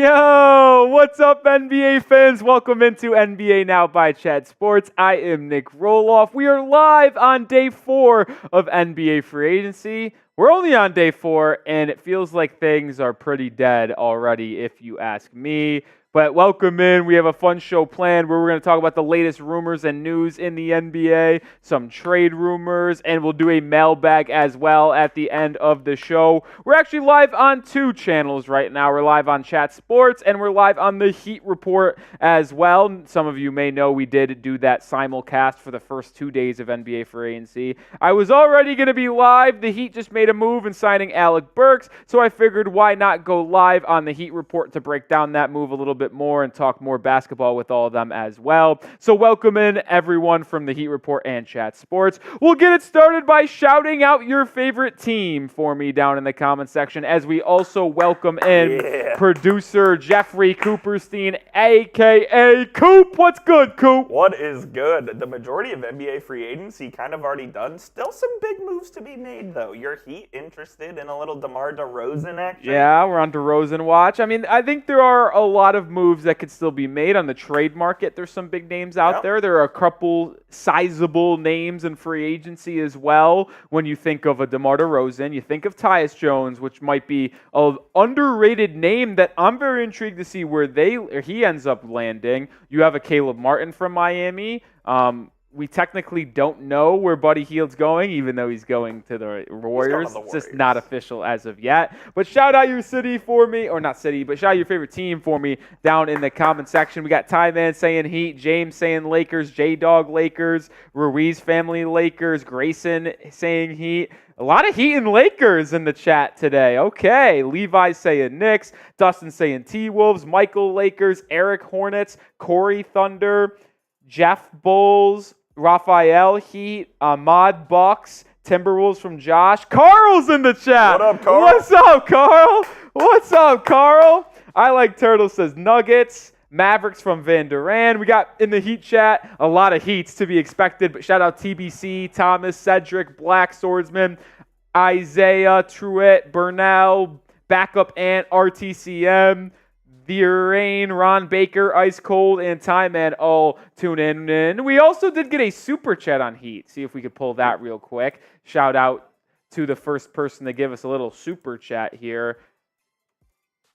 Yo, what's up, NBA fans? Welcome into NBA Now by Chat Sports. I am Nick Roloff. We are live on day 4 of NBA free agency. We're only on day 4, and it feels like things are pretty dead already, if you ask me. But welcome in. We have a fun show planned where we're going to talk about the latest rumors and news in the NBA, some trade rumors, and we'll do a mailbag as well at the end of the show. We're actually live on 2 channels right now. We're live on Chat Sports, and we're live on the Heat Report as well. Some of you may know we did do that simulcast for the first 2 days of NBA free agency. I was already going to be live. The Heat just made a move in signing Alec Burks, so I figured why not go live on the Heat Report to break down that move a little bit more and talk more basketball with all of them as well. So welcome in everyone from the Heat Report and Chat Sports. We'll get it started by shouting out your favorite team for me down in the comment section, as we also welcome in producer Jeffrey Cooperstein, aka Coop. What's good, Coop? What is good? The majority of NBA free agency kind of already done. Still some big moves to be made, though. Your Heat interested in a little DeMar DeRozan action? Yeah, we're on DeRozan watch. I mean, I think there are a lot of moves that could still be made on the trade market. There's some big names out there. There are a couple sizable names in free agency as well. When you think of a DeMar DeRozan, you think of Tyus Jones, which might be an underrated name that I'm very intrigued to see where he ends up landing. You have a Caleb Martin from Miami. We technically don't know where Buddy Hield's going, even though he's going to the Warriors. It's just not official as of yet. But shout out your city for me, or not city, but shout out your favorite team for me down in the comment section. We got Ty Man saying Heat, James saying Lakers, J-Dog Lakers, Ruiz family Lakers, Grayson saying Heat. A lot of Heat and Lakers in the chat today. Okay, Levi saying Knicks, Dustin saying T-Wolves, Michael Lakers, Eric Hornets, Corey Thunder, Jeff Bulls, Raphael Heat, Ahmad Bucks, Timberwolves from Josh. Carl's in the chat. What up, Carl? What's up, Carl? What's up, Carl? I Like Turtle says Nuggets. Mavericks from Van Duran. We got in the Heat chat a lot of Heats to be expected, but shout out TBC, Thomas, Cedric, Black Swordsman, Isaiah, Truett, Burnell, Backup Ant, RTCM, Rain, Ron Baker, Ice Cold, and Time Man all tune in. And we also did get a super chat on Heat. See if we could pull that real quick. Shout out to the first person to give us a little super chat here.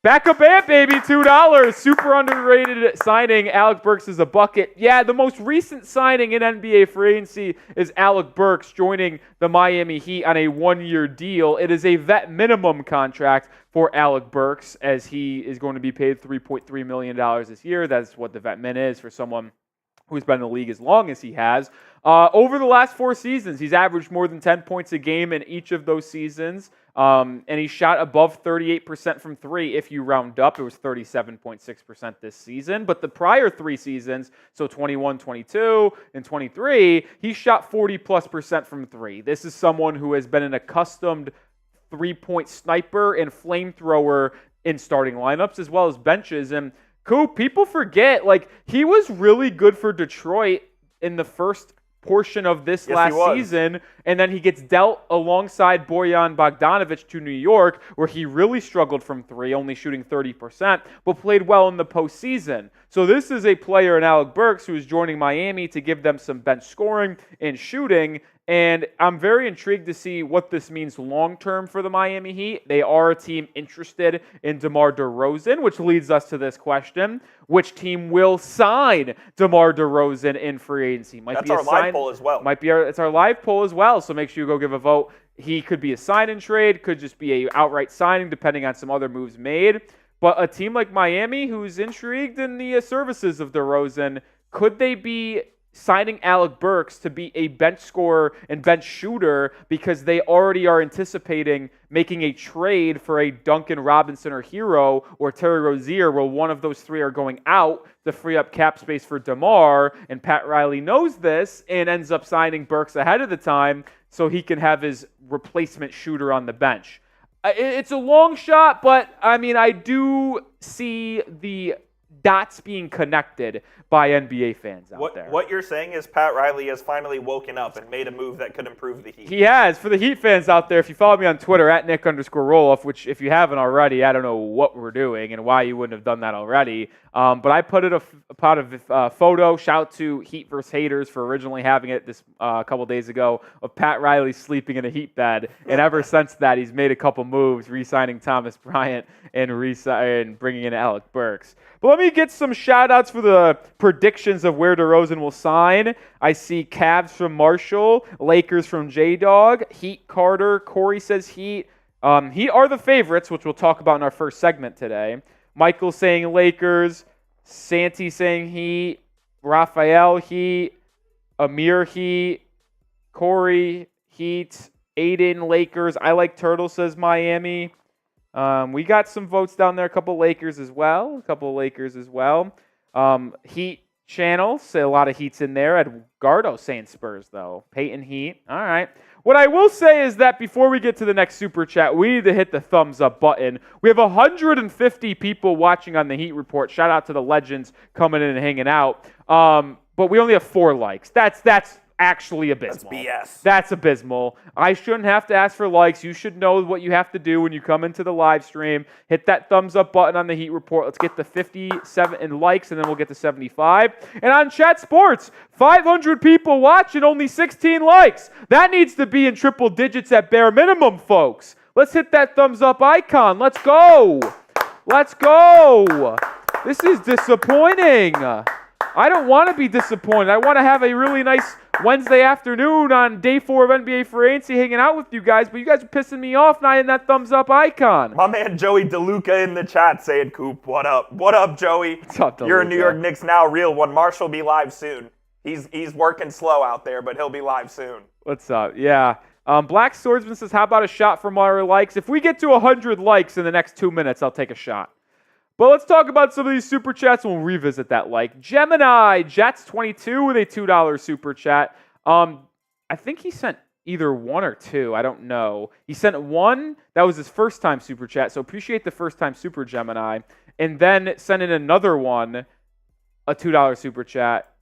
Backup Ant, baby, $2. Super underrated signing. Alec Burks is a bucket. Yeah, the most recent signing in NBA free agency is Alec Burks joining the Miami Heat on a 1-year deal. It is a vet minimum contract for Alec Burks, as he is going to be paid $3.3 million this year. That's what the vet min is for someone who's been in the league as long as he has. Over the last 4 seasons, he's averaged more than 10 points a game in each of those seasons. And he shot above 38% from 3 if you round up. It was 37.6% this season. But the prior 3 seasons, so 21, 22, and 23, he shot 40+% from 3. This is someone who has been an accustomed 3-point sniper and flamethrower in starting lineups as well as benches. And Coop, people forget, like, he was really good for Detroit in the first portion of this last season, and then he gets dealt alongside Bojan Bogdanovic to New York, where he really struggled from 3, only shooting 30%, but played well in the postseason. So this is a player in Alec Burks who is joining Miami to give them some bench scoring and shooting, and I'm very intrigued to see what this means long-term for the Miami Heat. They are a team interested in DeMar DeRozan, which leads us to this question. Which team will sign DeMar DeRozan in free agency? That's our live poll as well. It's our live poll as well, so make sure you go give a vote. He could be a sign-and-trade, could just be a outright signing, depending on some other moves made. But a team like Miami, who's intrigued in the services of DeRozan, could they be signing Alec Burks to be a bench scorer and bench shooter because they already are anticipating making a trade for a Duncan Robinson or Hero or Terry Rozier, where one of those 3 are going out to free up cap space for DeMar, and Pat Riley knows this and ends up signing Burks ahead of the time so he can have his replacement shooter on the bench. It's a long shot, but I mean, I do see the dots being connected by NBA fans out there. What you're saying is Pat Riley has finally woken up and made a move that could improve the Heat. He has. For the Heat fans out there, if you follow me on Twitter, at Nick_Roloff, which if you haven't already, I don't know what we're doing and why you wouldn't have done that already. But I put it a photo. Shout out to Heat vs. Haters for originally having it this a couple days ago of Pat Riley sleeping in a Heat bed. And ever since that, he's made a couple moves, re-signing Thomas Bryant and bringing in Alec Burks. But let me get some shout-outs for the predictions of where DeRozan will sign. I see Cavs from Marshall, Lakers from J-Dog, Heat Carter, Corey says Heat. Heat are the favorites, which we'll talk about in our first segment today. Michael saying Lakers, Santi saying Heat, Raphael Heat, Amir Heat, Corey Heat, Aiden Lakers. I like Turtle says Miami. We got some votes down there. A couple Lakers as well. Heat channel, say a lot of Heats in there. Edgardo saying Spurs, though. Peyton Heat. All right. What I will say is that before we get to the next Super Chat, we need to hit the thumbs up button. We have 150 people watching on the Heat Report. Shout out to the legends coming in and hanging out. But we only have 4 likes. That's actually abysmal. That's BS. That's abysmal. I shouldn't have to ask for likes. You should know what you have to do when you come into the live stream. Hit that thumbs up button on the Heat Report. Let's get to 57 in likes, and then we'll get to 75. And on Chat Sports, 500 people watching, only 16 likes. That needs to be in triple digits at bare minimum, folks. Let's hit that thumbs up icon. Let's go. Let's go. This is disappointing. I don't want to be disappointed. I want to have a really nice Wednesday afternoon on day 4 of NBA Free Agency hanging out with you guys, but you guys are pissing me off not in that thumbs up icon. My man Joey DeLuca in the chat saying, Coop, what up? What up, Joey? What's up, DeLuca? You're a New York Knicks Now real one. Marshall will be live soon. He's working slow out there, but he'll be live soon. What's up? Yeah. Black Swordsman says, how about a shot from our likes? If we get to 100 likes in the next 2 minutes, I'll take a shot. But let's talk about some of these super chats and we'll revisit that like. Gemini Jets 22 with a $2 super chat. I think he sent either 1 or 2. I don't know. He sent 1. That was his first time super chat. So appreciate the first time super Gemini. And then sent in another one, a $2 super chat.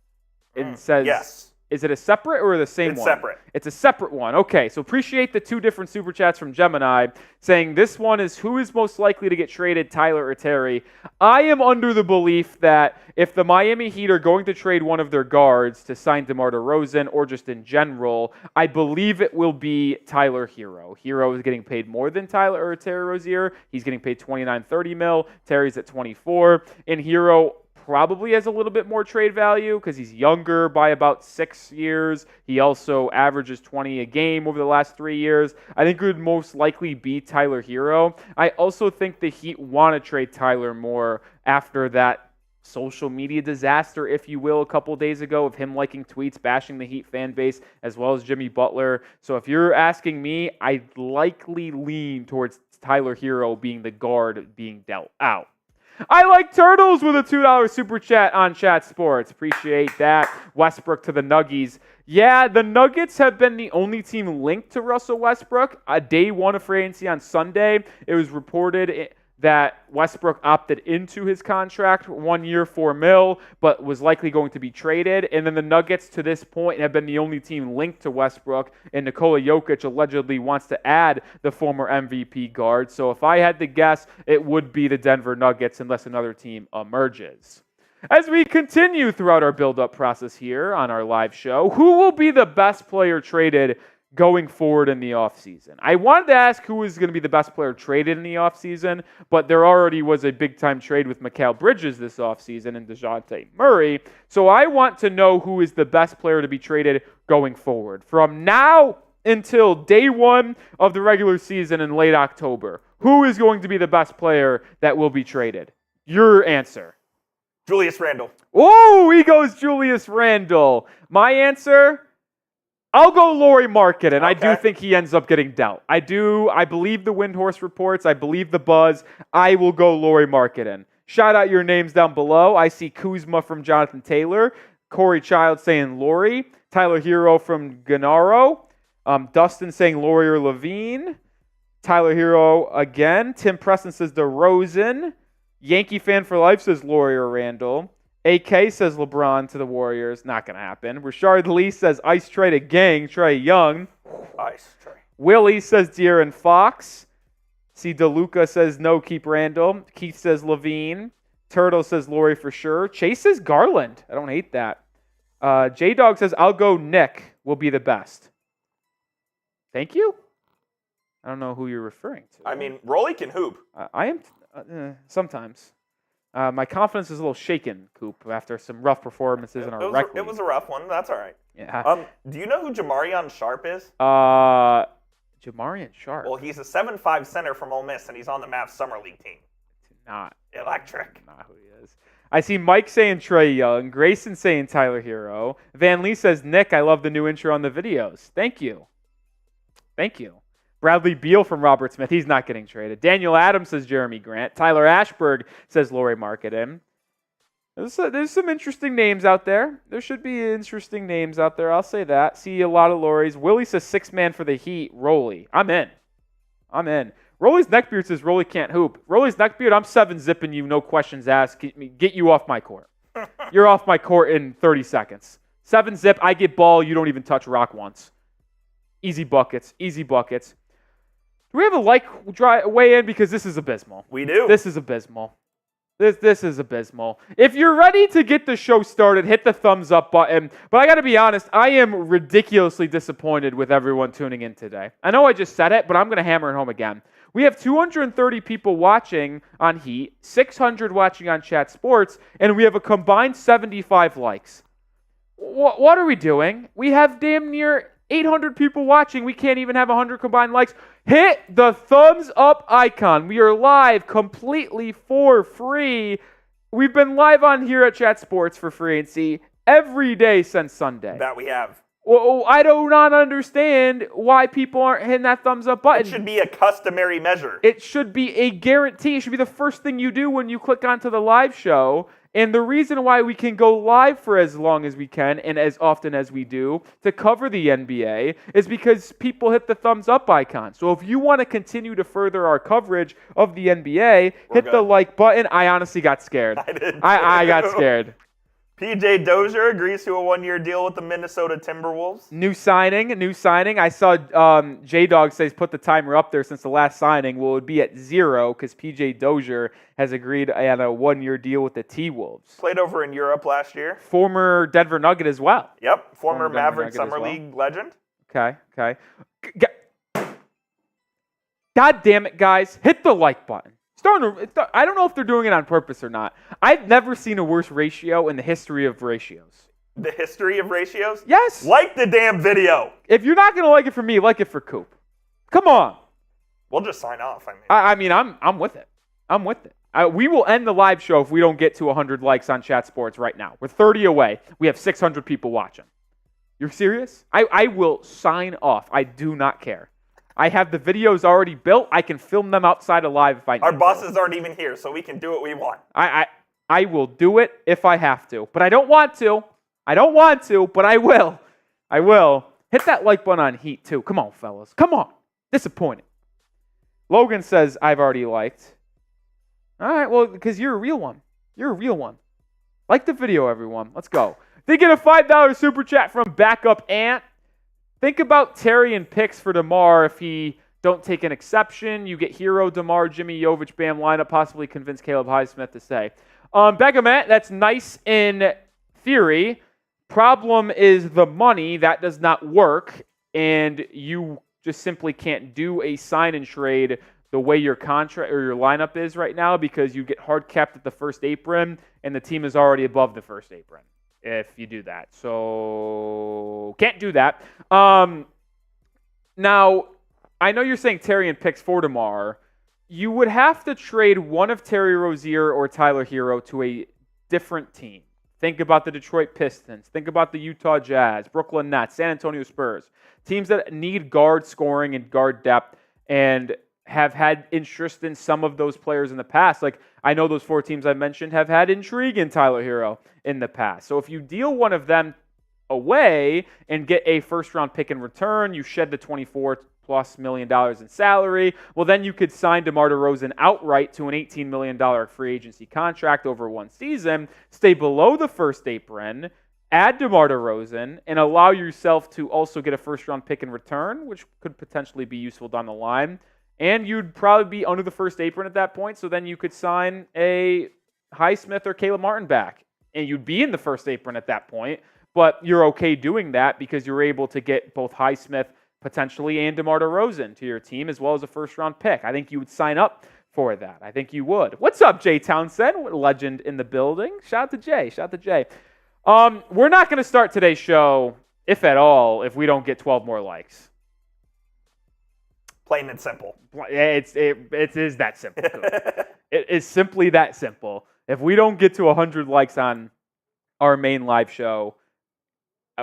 And says, yes. Is it a separate or the same one? It's separate. It's a separate one. Okay, so appreciate the 2 different super chats from Gemini saying this one is who is most likely to get traded, Tyler or Terry. I am under the belief that if the Miami Heat are going to trade one of their guards to sign DeMar DeRozan or just in general, I believe it will be Tyler Hero. Hero is getting paid more than Tyler or Terry Rozier. He's getting paid $29-30 million. Terry's at 24. And Hero probably has a little bit more trade value because he's younger by about 6 years. He also averages 20 a game over the last 3 years. I think it would most likely be Tyler Hero. I also think the Heat want to trade Tyler more after that social media disaster, if you will, a couple days ago of him liking tweets, bashing the Heat fan base, as well as Jimmy Butler. So if you're asking me, I likely lean towards Tyler Hero being the guard being dealt out. I like Turtles with a $2 super chat on Chat Sports. Appreciate that. Westbrook to the Nuggies. Yeah, the Nuggets have been the only team linked to Russell Westbrook. Day 1 of free agency on Sunday, it was reported that Westbrook opted into his contract, 1 year, $4 million, but was likely going to be traded. And then the Nuggets to this point have been the only team linked to Westbrook, and Nikola Jokic allegedly wants to add the former MVP guard. So if I had to guess, it would be the Denver Nuggets unless another team emerges. As we continue throughout our build-up process here on our live show, who will be the best player traded going forward in the offseason? I wanted to ask who is going to be the best player traded in the offseason, but there already was a big-time trade with Mikal Bridges this offseason and DeJounte Murray. So I want to know who is the best player to be traded going forward. From now until day 1 of the regular season in late October, who is going to be the best player that will be traded? Your answer. Julius Randle. Oh, he goes Julius Randle. My answer, I'll go Lauri Markkanen, and I do think he ends up getting dealt. I believe the Windhorse reports. I believe the buzz. I will go Lauri Markkanen. Shout out your names down below. I see Kuzma from Jonathan Taylor. Corey Child saying Lauri. Tyler Hero from Gennaro. Dustin saying Lauri or Levine. Tyler Hero again. Tim Preston says DeRozan. Yankee fan for life says Laurie or Randall. AK says LeBron to the Warriors. Not going to happen. Richard Lee says Ice Trey to Gang. Trae Young. Ice Trey. Willie says De'Aaron Fox. C. DeLuca says no, keep Randall. Keith says Levine. Turtle says Laurie for sure. Chase says Garland. I don't hate that. J-Dog says I'll go Nick will be the best. Thank you? I don't know who you're referring to. I mean, Rolly can hoop. I am sometimes. My confidence is a little shaken, Coop, after some rough performances in our rec league. It was a rough one. That's all right. Yeah. Do you know who Jamarion Sharp is? Jamarion Sharp. Well, he's a 7'5" center from Ole Miss, and he's on the Mavs Summer League team. Not electric. Not who he is. I see Mike saying Trae Young, Grayson saying Tyler Hero. Van Lee says, Nick, I love the new intro on the videos. Thank you. Thank you. Bradley Beal from Robert Smith. He's not getting traded. Daniel Adams says Jeremy Grant. Tyler Ashberg says Laurie Marketing. There's some interesting names out there. There should be interesting names out there. I'll say that. See a lot of Laurie's. Willie says 6-man for the Heat. Rolly. I'm in. Rolly's neckbeard says Rolly can't hoop. Rolly's neckbeard, I'm 7-zipping you, no questions asked. Get you off my court. You're off my court in 30 seconds. 7-zip, I get ball, you don't even touch rock once. Easy buckets. Do we have a weigh in? Because this is abysmal. We do. This is abysmal. This is abysmal. If you're ready to get the show started, hit the thumbs up button. But I got to be honest, I am ridiculously disappointed with everyone tuning in today. I know I just said it, but I'm going to hammer it home again. We have 230 people watching on Heat, 600 watching on Chat Sports, and we have a combined 75 likes. What are we doing? We have damn near 800 people watching. We can't even have 100 combined likes. Hit the thumbs up icon. We are live completely for free. We've been live on here at Chat Sports for free and see every day since Sunday. That we have. Well, I do not understand why people aren't hitting that thumbs up button. It should be a customary measure. It should be a guarantee. It should be the first thing you do when you click onto the live show. And the reason why we can go live for as long as we can and as often as we do to cover the NBA is because people hit the thumbs up icon. So if you want to continue to further our coverage of the NBA, hit the like button. I honestly got scared. I did. I got scared. PJ Dozier agrees to a 1-year deal with the Minnesota Timberwolves. New signing. I saw J-Dog says put the timer up there since the last signing. Well, it would be at 0 because PJ Dozier has agreed on a 1-year deal with the T-Wolves. Played over in Europe last year. Former Denver Nugget as well. Yep, former Maverick Summer League legend. Okay. God damn it, guys. Hit the like button. I don't know if they're doing it on purpose or not. I've never seen a worse ratio in the history of ratios. The history of ratios? Yes. Like the damn video. If you're not going to like it for me, like it for Coop. Come on. We'll just sign off. I'm with it. I'm with it. We will end the live show if we don't get to 100 likes on Chat Sports right now. We're 30 away. We have 600 people watching. You're serious? I will sign off. I do not care. I have the videos already built. I can film them outside of live if I need to. Our bosses aren't even here, so we can do what we want. I will do it if I have to. But I don't want to. But I will. Hit that like button on Heat, too. Come on, fellas. Come on. Disappointed. Logan says, I've already liked. All right, well, because you're a real one. Like the video, everyone. Let's go. They get a $5 super chat from Backup Ant. Think about Terry and picks for DeMar if he don't take an exception. You get Hero, DeMar, Jimmy, Jovic, Bam lineup, possibly convince Caleb Highsmith to stay. Beckham, that's nice in theory. Problem is the money. That does not work, and you just simply can't do a sign and trade the way your contract or your lineup is right now because you get hard capped at the first apron, and the team is already above the first apron if you do that. So can't do that. Now, I know you're saying Terry and picks for DeMar. You would have to trade one of Terry Rozier or Tyler Hero to a different team. Think about the Detroit Pistons. Think about the Utah Jazz, Brooklyn Nets, San Antonio Spurs. Teams that need guard scoring and guard depth and have had interest in some of those players in the past. Like, I know those 4 teams I mentioned have had intrigue in Tyler Hero in the past. So if you deal one of them away and get a first-round pick in return, you shed the 24 plus million in salary, well, then you could sign DeMar DeRozan outright to an $18 million free agency contract over one season, stay below the first apron, add DeMar DeRozan, and allow yourself to also get a first-round pick in return, which could potentially be useful down the line. And you'd probably be under the first apron at that point, so then you could sign a Highsmith or Caleb Martin back, and you'd be in the first apron at that point, but you're okay doing that because you're able to get both Highsmith potentially and DeMar DeRozan to your team as well as a first-round pick. I think you would sign up for that. I think you would. What's up, Jay Townsend? Legend in the building. Shout out to Jay. Shout out to Jay. We're not going to start today's show, if at all, if we don't get 12 more likes. Plain and simple. It is that simple. It is simply that simple. If we don't get to 100 likes on our main live show,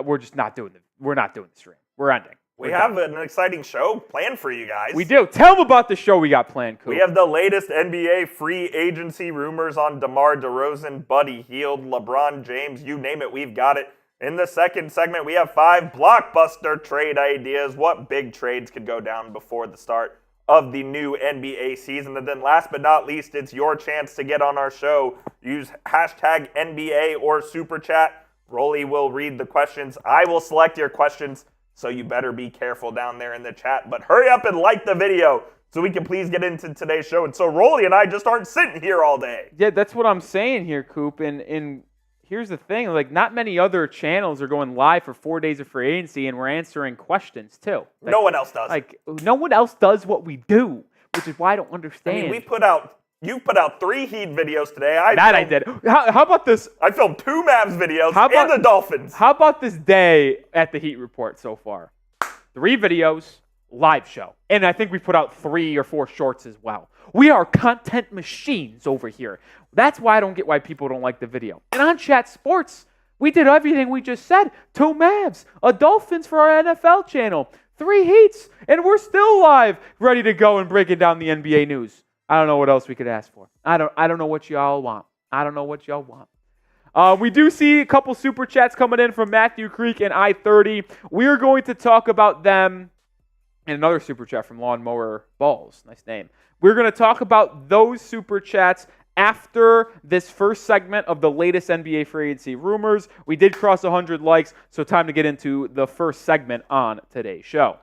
we're just not doing it. We're not doing the stream. We're ending. We have an exciting show planned for you guys. We do. Tell them about the show we got planned, Coop. We have the latest NBA free agency rumors on DeMar DeRozan, Buddy Hield, LeBron James, you name it, we've got it. In the second segment, we have 5 blockbuster trade ideas. What big trades could go down before the start of the new NBA season? And then last but not least, it's your chance to get on our show. Use hashtag NBA or Super Chat. Rolly will read the questions. I will select your questions, so you better be careful down there in the chat. But hurry up and like the video so we can please get into today's show. And so Rolly and I just aren't sitting here all day. Yeah, that's what I'm saying here, Coop. And here's the thing, like not many other channels are going live for 4 days of free agency, and we're answering questions too. Like, no one else does. Like no one else does what we do, which is why I don't understand. I mean, you put out 3 Heat videos today. I did. How about this? I filmed 2 Mavs videos and the Dolphins. How about this day at the Heat Report so far? 3 videos, live show. And I think we put out 3 or 4 shorts as well. We are content machines over here. That's why I don't get why people don't like the video. And on Chat Sports, we did everything we just said. 2 Mavs, a Dolphins for our NFL channel, 3 Heats, and we're still live, ready to go and breaking down the NBA news. I don't know what else we could ask for. I don't know what y'all want. I don't know what y'all want. We do see a couple super chats coming in from Matthew Creek and I-30. We're going to talk about them. And another super chat from Lawnmower Balls. Nice name. We're going to talk about those super chats after this first segment of the latest NBA free agency rumors. We did cross 100 likes, so time to get into the first segment on today's show.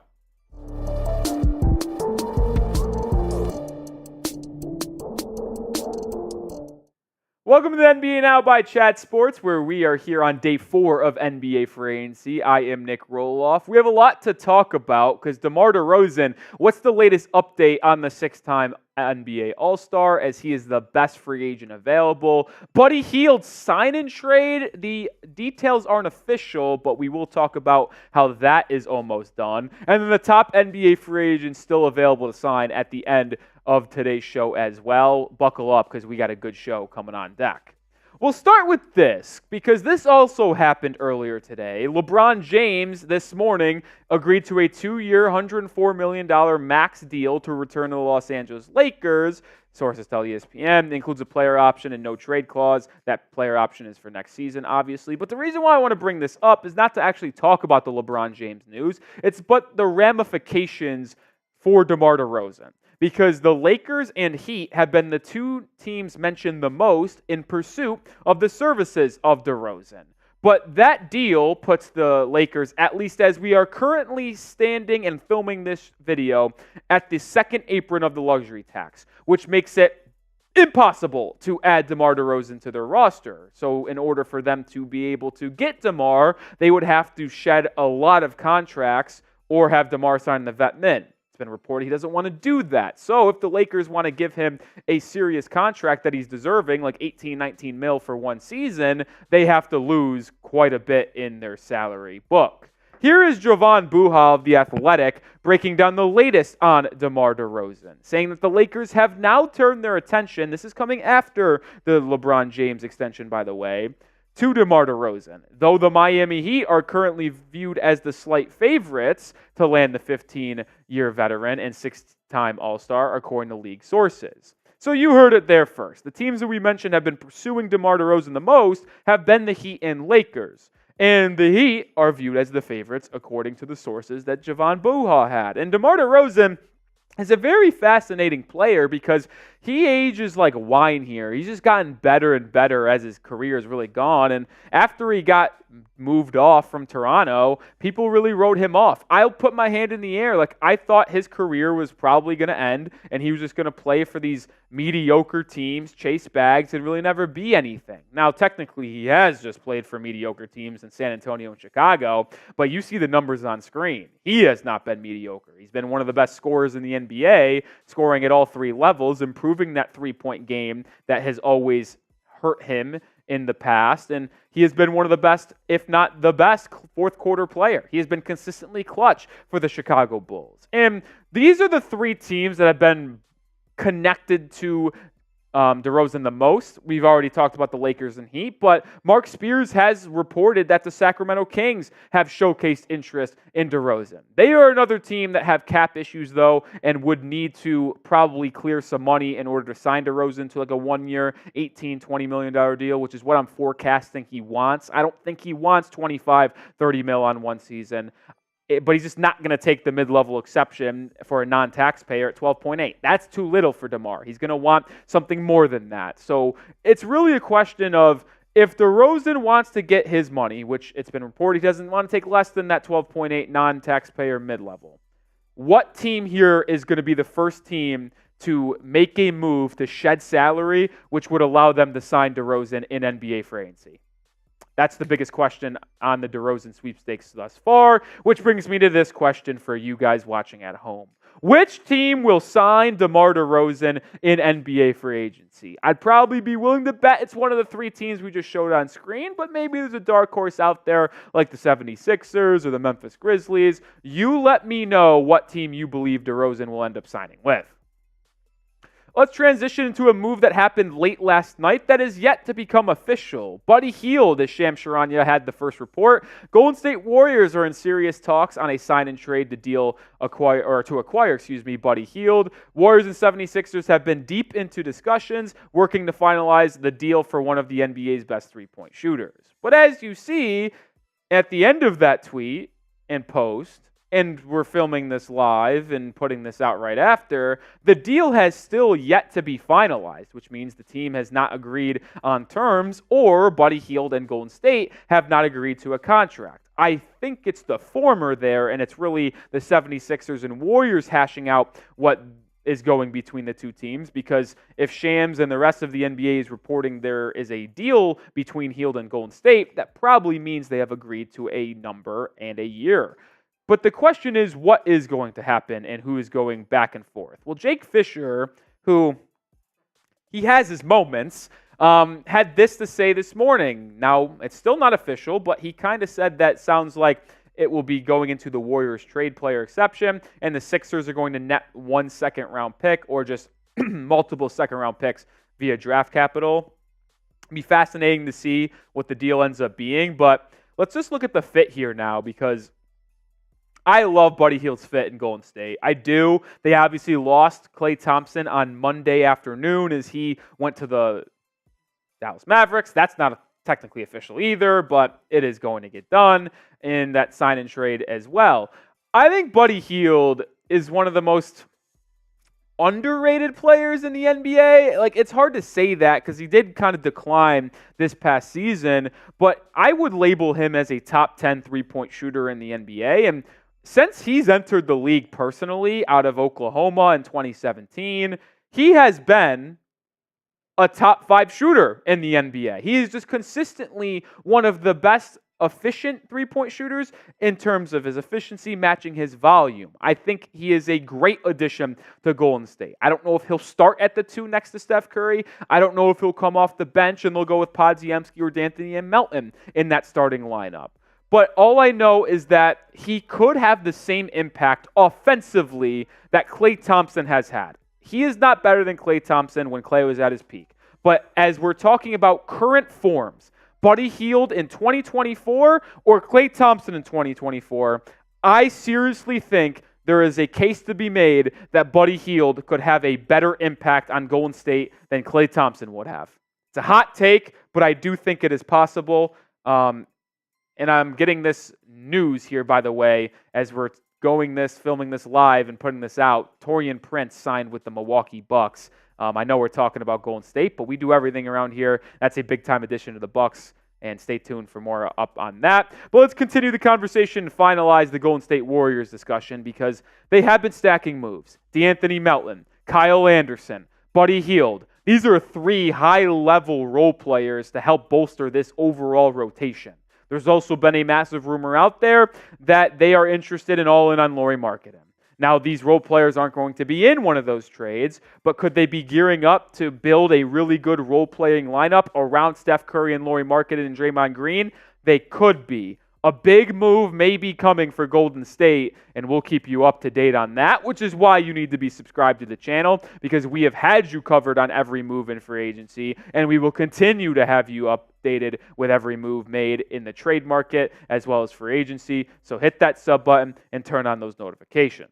Welcome to the NBA Now by Chat Sports, where we are here on day 4 of NBA free agency. I am Nick Roloff. We have a lot to talk about because DeMar DeRozan, what's the latest update on the 6-time NBA All-Star as he is the best free agent available? Buddy Hield sign and trade. The details aren't official, but we will talk about how that is almost done. And then the top NBA free agents still available to sign at the end of today's show as well. Buckle up because we got a good show coming on deck. We'll start with this because this also happened earlier today. LeBron James this morning agreed to a 2-year, $104 million max deal to return to the Los Angeles Lakers. Sources tell ESPN. It includes a player option and no trade clause. That player option is for next season, obviously. But the reason why I want to bring this up is not to actually talk about the LeBron James news. It's but the ramifications for DeMar DeRozan. Because the Lakers and Heat have been the 2 teams mentioned the most in pursuit of the services of DeRozan. But that deal puts the Lakers, at least as we are currently standing and filming this video, at the second apron of the luxury tax, which makes it impossible to add DeMar DeRozan to their roster. So in order for them to be able to get DeMar, they would have to shed a lot of contracts or have DeMar sign the vet min. Been reported he doesn't want to do that. So if the Lakers want to give him a serious contract that he's deserving, like 18, 19 mil for one season, they have to lose quite a bit in their salary book. Here is Jovan Buha of The Athletic breaking down the latest on DeMar DeRozan, saying that the Lakers have now turned their attention, this is coming after the LeBron James extension, by the way, to DeMar DeRozan, though the Miami Heat are currently viewed as the slight favorites to land the 15-year veteran and 6-time All-Star, according to league sources. So you heard it there first. The teams that we mentioned have been pursuing DeMar DeRozan the most have been the Heat and Lakers. And the Heat are viewed as the favorites according to the sources that Javon Buha had. And DeMar DeRozan is a very fascinating player because he ages like wine here. He's just gotten better and better as his career has really gone. And after he got moved off from Toronto, people really wrote him off. I'll put my hand in the air. Like, I thought his career was probably going to end and he was just going to play for these mediocre teams, chase bags, and really never be anything. Now, technically, he has just played for mediocre teams in San Antonio and Chicago, but you see the numbers on screen. He has not been mediocre. He's been one of the best scorers in the NBA, scoring at all three levels, improving that three-point game that has always hurt him in the past, and he has been one of the best, if not the best, fourth quarter player. He has been consistently clutch for the Chicago Bulls. And these are the three teams that have been connected to DeRozan the most. We've already talked about the Lakers and Heat, but Mark Spears has reported that the Sacramento Kings have showcased interest in DeRozan. They are another team that have cap issues, though, and would need to probably clear some money in order to sign DeRozan to like a 1 year, $18-20 million deal, which is what I'm forecasting he wants. I don't think he wants 25-30 mil on one season. But he's just not going to take the mid-level exception for a non-taxpayer at 12.8. That's too little for DeMar. He's going to want something more than that. So it's really a question of if DeRozan wants to get his money, which it's been reported he doesn't want to take less than that 12.8 non-taxpayer mid-level, what team here is going to be the first team to make a move to shed salary, which would allow them to sign DeRozan in NBA free agency? That's the biggest question on the DeRozan sweepstakes thus far, which brings me to this question for you guys watching at home. Which team will sign DeMar DeRozan in NBA free agency? I'd probably be willing to bet it's one of the three teams we just showed on screen, but maybe there's a dark horse out there like the 76ers or the Memphis Grizzlies. You let me know what team you believe DeRozan will end up signing with. Let's transition into a move that happened late last night that is yet to become official. Buddy Hield, as Shams Charania had the first report. Golden State Warriors are in serious talks on a sign and trade to acquire Buddy Hield. Warriors and 76ers have been deep into discussions, working to finalize the deal for one of the NBA's best three-point shooters. But as you see at the end of that tweet and post, and we're filming this live and putting this out right after, the deal has still yet to be finalized, which means the team has not agreed on terms, or Buddy Hield and Golden State have not agreed to a contract. I think it's the former there, and it's really the 76ers and Warriors hashing out what is going between the two teams, because if Shams and the rest of the NBA is reporting there is a deal between Hield and Golden State, that probably means they have agreed to a number and a year. But the question is, what is going to happen and who is going back and forth? Well, Jake Fisher, who he has his moments, had this to say this morning. Now, it's still not official, but he kind of said that sounds like it will be going into the Warriors trade player exception, and the Sixers are going to net 1 second-round pick or just multiple second-round picks via draft capital. It'll be fascinating to see what the deal ends up being, but let's just look at the fit here now, because I love Buddy Hield's fit in Golden State. I do. They obviously lost Klay Thompson on Monday afternoon as he went to the Dallas Mavericks. That's not technically official either, but it is going to get done in that sign and trade as well. I think Buddy Hield is one of the most underrated players in the NBA. Like, it's hard to say that because he did kind of decline this past season, but I would label him as a top 10 three-point shooter in the NBA. And since he's entered the league personally out of Oklahoma in 2017, he has been a top 5 shooter in the NBA. He is just consistently one of the best efficient three-point shooters in terms of his efficiency matching his volume. I think he is a great addition to Golden State. I don't know if he'll start at the 2 next to Steph Curry. I don't know if he'll come off the bench and they'll go with Podziemski or D'Anthony and Melton in that starting lineup. But all I know is that he could have the same impact offensively that Klay Thompson has had. He is not better than Klay Thompson when Klay was at his peak. But as we're talking about current forms, Buddy Hield in 2024 or Klay Thompson in 2024, I seriously think there is a case to be made that Buddy Hield could have a better impact on Golden State than Klay Thompson would have. It's a hot take, but I do think it is possible. and I'm getting this news here, by the way, as we're filming this live and putting this out. Taurean Prince signed with the Milwaukee Bucks. I know we're talking about Golden State, but we do everything around here. That's a big-time addition to the Bucks, and stay tuned for more up on that. But let's continue the conversation and finalize the Golden State Warriors discussion because they have been stacking moves. DeAnthony Melton, Kyle Anderson, Buddy Hield. These are 3 high-level role players to help bolster this overall rotation. There's also been a massive rumor out there that they are interested in all-in on Lauri Markkanen. Now, these role players aren't going to be in one of those trades, but could they be gearing up to build a really good role-playing lineup around Steph Curry and Lauri Markkanen and Draymond Green? They could be. A big move may be coming for Golden State, and we'll keep you up to date on that, which is why you need to be subscribed to the channel, because we have had you covered on every move in free agency, and we will continue to have you updated with every move made in the trade market as well as free agency. So hit that sub button and turn on those notifications.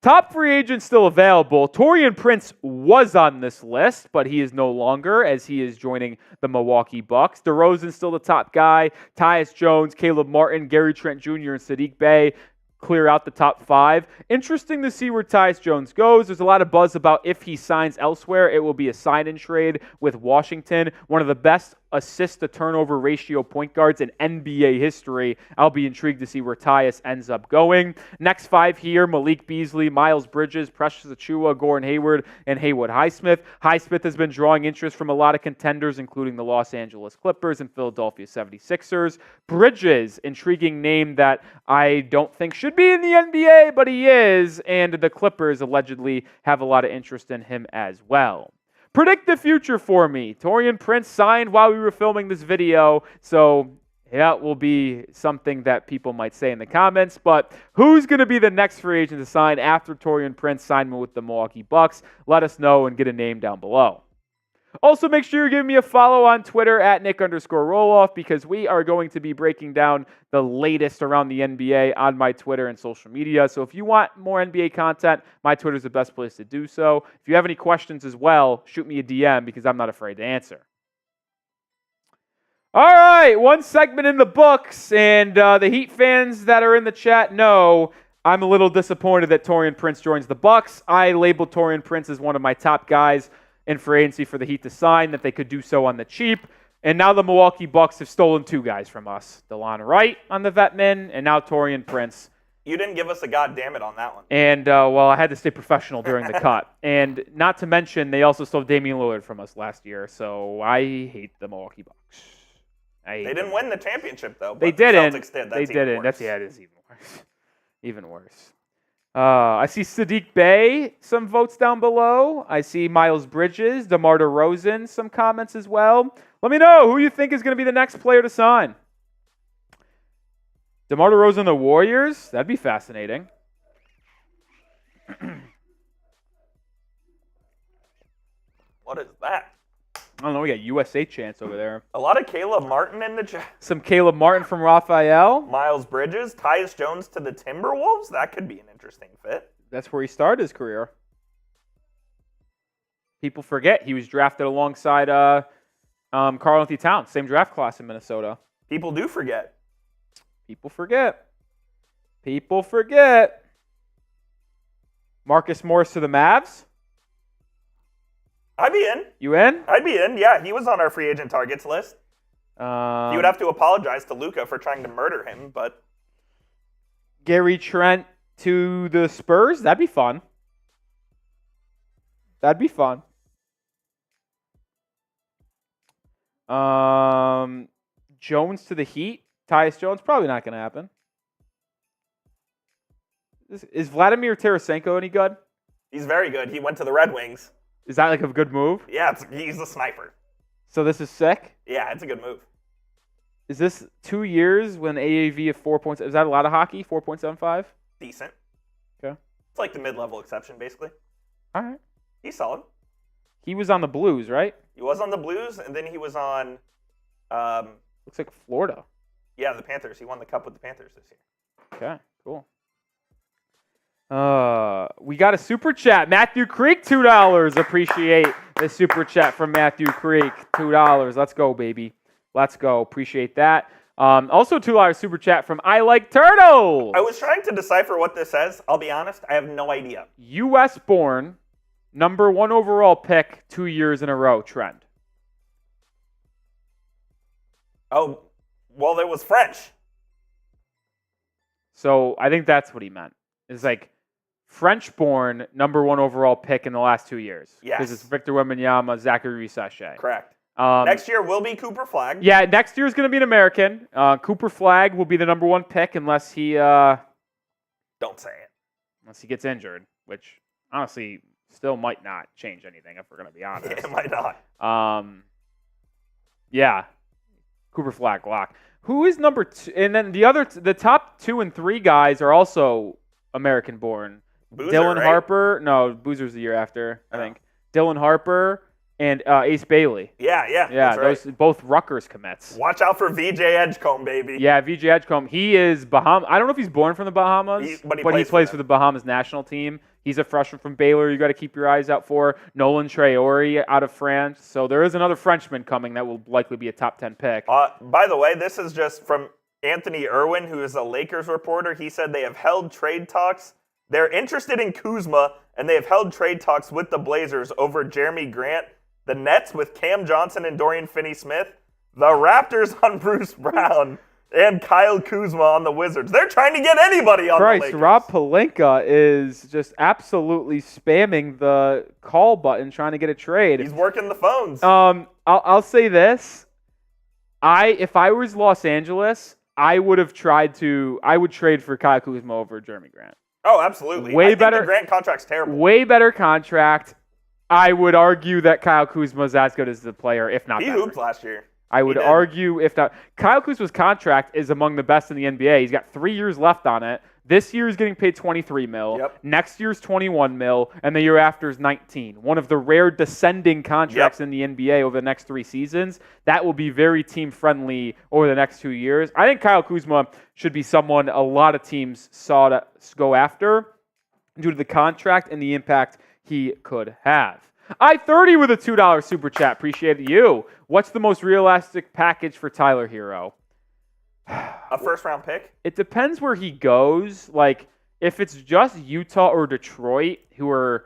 Top free agents still available. Taurean Prince was on this list, but he is no longer as he is joining the Milwaukee Bucks. DeRozan's still the top guy. Tyus Jones, Caleb Martin, Gary Trent Jr., and Sadiq Bey clear out the top 5. Interesting to see where Tyus Jones goes. There's a lot of buzz about if he signs elsewhere, it will be a sign-in trade with Washington, one of the best assist-to-turnover ratio point guards in NBA history. I'll be intrigued to see where Tyus ends up going. Next 5 here, Malik Beasley, Miles Bridges, Precious Achiuwa, Gordon Hayward, and Haywood Highsmith. Highsmith has been drawing interest from a lot of contenders, including the Los Angeles Clippers and Philadelphia 76ers. Bridges, intriguing name that I don't think should be in the NBA, but he is, and the Clippers allegedly have a lot of interest in him as well. Predict the future for me. Taurean Prince signed while we were filming this video, so that will be something that people might say in the comments. But who's going to be the next free agent to sign after Taurean Prince signed with the Milwaukee Bucks? Let us know and get a name down below. Also, make sure you're giving me a follow on Twitter at Nick_Roloff because we are going to be breaking down the latest around the NBA on my Twitter and social media. So if you want more NBA content, my Twitter is the best place to do so. If you have any questions as well, shoot me a DM because I'm not afraid to answer. All right, one segment in the books, and the Heat fans that are in the chat know I'm a little disappointed that Taurean Prince joins the Bucks. I labeled Taurean Prince as one of my top guys in free agency for the Heat to sign, that they could do so on the cheap. And now the Milwaukee Bucks have stolen 2 guys from us. DeLon Wright on the vet min, and now Taurean Prince. You didn't give us a goddamn it on that one. And, well, I had to stay professional during the cut. And not to mention, they also stole Damian Lillard from us last year, so I hate the Milwaukee Bucks. They didn't win the championship, though. They didn't. The Celtics did. They didn't. It is even worse. Even worse. I see Sadiq Bey, some votes down below. I see Miles Bridges, DeMar DeRozan, some comments as well. Let me know who you think is going to be the next player to sign. DeMar DeRozan, the Warriors? That'd be fascinating. What is that? I don't know. We got USA chants over there. A lot of Caleb Martin in the chat. Some Caleb Martin from Raphael. Miles Bridges, Tyus Jones to the Timberwolves. That could be an interesting fit. That's where he started his career. People forget he was drafted alongside Karl-Anthony Towns, same draft class in Minnesota. People do forget. People forget. People forget. Marcus Morris to the Mavs. I'd be in. You in? I'd be in. Yeah, he was on our free agent targets list. He would have to apologize to Luka for trying to murder him, but Gary Trent to the Spurs. That'd be fun. That'd be fun. Jones to the Heat. Tyus Jones. Probably not going to happen. Is Vladimir Tarasenko any good? He's very good. He went to the Red Wings. Is that like a good move? Yeah, he's a sniper. So this is sick? Yeah, it's a good move. Is this 2 years when AAV of 4 points? Is that a lot of hockey? 4.75? Decent. Okay. It's like the mid-level exception, basically. All right. He's solid. He was on the Blues, right? He was on the Blues, and then he was on... looks like Florida. Yeah, the Panthers. He won the Cup with the Panthers this year. Okay, cool. We got a super chat. Matthew Creek, $2. Appreciate the super chat from Matthew Creek. $2. Let's go, baby. Let's go. Appreciate that. Also, $2 super chat from I Like Turtles. I was trying to decipher what this says. I'll be honest, I have no idea. U.S. born, number 1 overall pick 2 years in a row trend. Oh, well, it was French. So I think that's what he meant. It's like French-born, number 1 overall pick in the last 2 years. Yes. Because it's Victor Wembanyama, Zachary Sachet. Correct. Next year will be Cooper Flagg. Yeah, next year is going to be an American. Cooper Flagg will be the number 1 pick unless he Don't say it. unless he gets injured, which honestly still might not change anything if we're going to be honest. It might not. Yeah, Cooper Flagg lock. Who is number 2? And then the top 2 and 3 guys are also American born. Boozer, Dylan right? Harper. No, Boozer's the year after, I think. Dylan Harper and Ace Bailey. Yeah. Yeah, that's those both Rutgers commits. Watch out for VJ Edgecombe, baby. Yeah, VJ Edgecombe. He is Bahamas. I don't know if he's born from the Bahamas, But he plays plays for the Bahamas national team. He's a freshman from Baylor. You got to keep your eyes out for Nolan Traore out of France. So there is another Frenchman coming that will likely be a top 10 pick. By the way, this is just from Anthony Irwin, who is a Lakers reporter. He said they have held trade talks. They're interested in Kuzma, and they have held trade talks with the Blazers over Jeremy Grant, the Nets with Cam Johnson and Dorian Finney-Smith, the Raptors on Bruce Brown, and Kyle Kuzma on the Wizards. They're trying to get anybody on the Lakers. Rob Pelinka is just absolutely spamming the call button trying to get a trade. He's working the phones. I'll say this. If I was Los Angeles, I would trade for Kyle Kuzma over Jeremy Grant. Oh, absolutely. Way I think better. the Grant contract's terrible. Way better contract. I would argue that Kyle Kuzma is as good as the player, if not He better. hooped last year. I would argue, if not. Kyle Kuzma's contract is among the best in the NBA. He's got 3 years left on it. This year is getting paid $23 million. Yep. Next year's $21 million, and the year after is $19 million. One of the rare descending contracts in the NBA over the next 3 seasons. That will be very team-friendly over the next 2 years. I think Kyle Kuzma should be someone a lot of teams saw to go after due to the contract and the impact he could have. I-30 with a $2 super chat. Appreciate you. What's the most realistic package for Tyler Hero? A first-round pick? It depends where he goes. Like, if it's just Utah or Detroit, who are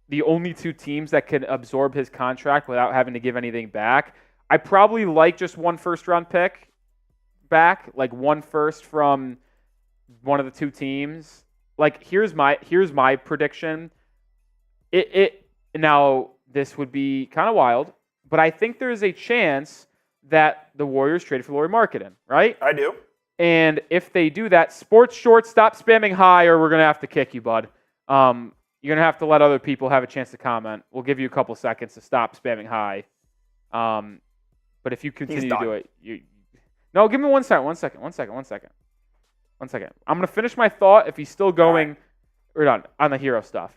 the only 2 teams that can absorb his contract without having to give anything back, I probably like just 1 first-round pick back, like 1 first from one of the 2 teams. Like, here's my prediction. Now, this would be kind of wild, but I think there's a chance that the Warriors trade for Lauri Markkanen, right? I do. And if they do that, Sports Short, stop spamming hi or we're going to have to kick you, bud. You're going to have to let other people have a chance to comment. We'll give you a couple seconds to stop spamming hi. But if you continue to do it, No, give me 1 second. I'm going to finish my thought if he's still going. We're done on the Hero stuff.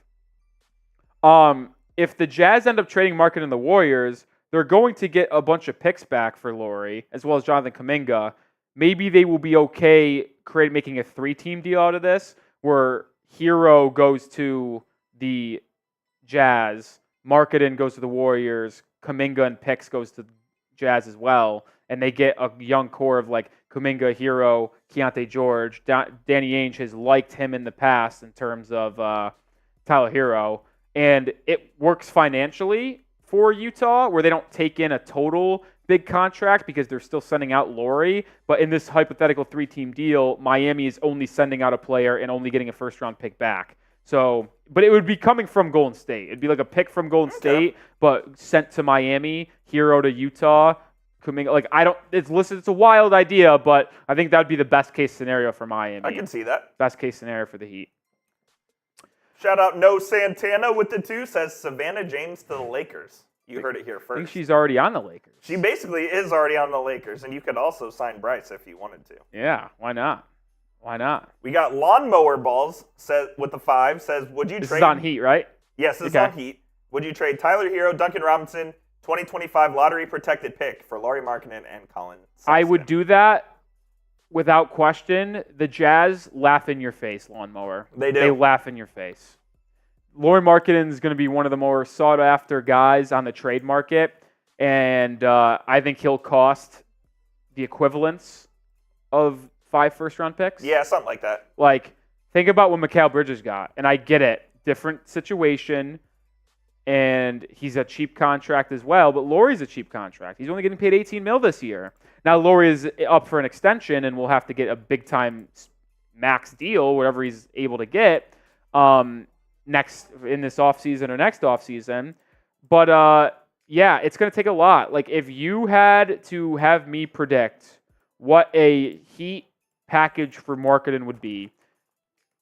If the Jazz end up trading Markkanen and the Warriors, they're going to get a bunch of picks back for Lauri, as well as Jonathan Kuminga. Maybe they will be okay making a 3-team deal out of this, where Hero goes to the Jazz, Markkanen goes to the Warriors, Kuminga and picks goes to the Jazz as well, and they get a young core of like Kuminga, Hero, Keontae George. Danny Ainge has liked him in the past in terms of Tyler Hero, and it works financially for Utah, where they don't take in a total big contract because they're still sending out Lauri. But in this hypothetical 3-team deal, Miami is only sending out a player and only getting a first-round pick back. So, but it would be coming from Golden State. It'd be like a pick from Golden State, but sent to Miami, Hero to Utah. It's a wild idea, but I think that would be the best-case scenario for Miami. I can see that. Best-case scenario for the Heat. Shout out No Santana with the 2 says Savannah James to the Lakers. You heard it here first. I think she's already on the Lakers. She basically is already on the Lakers, and you could also sign Bryce if you wanted to. Yeah, why not? Why not? We got Lawnmower Balls with the 5 says, would you trade... This is on Heat, right? Yes, this is on Heat. Would you trade Tyler Hero, Duncan Robinson, 2025 lottery-protected pick for Lauri Markkanen and Colin Sexton? I would do that without question. The Jazz laugh in your face, Lawnmower. They do. They laugh in your face. Lauri Markkanen is going to be one of the more sought-after guys on the trade market, and I think he'll cost the equivalence of 5 first-round picks? Yeah, something like that. Like, think about what Mikal Bridges got. And I get it. Different situation. And he's a cheap contract as well. But Lauri's a cheap contract. He's only getting paid $18 million this year. Now, Lauri is up for an extension and will have to get a big-time max deal, whatever he's able to get, next in this offseason or next offseason. But, yeah, it's going to take a lot. Like, if you had to have me predict what a Heat package for Markkanen would be,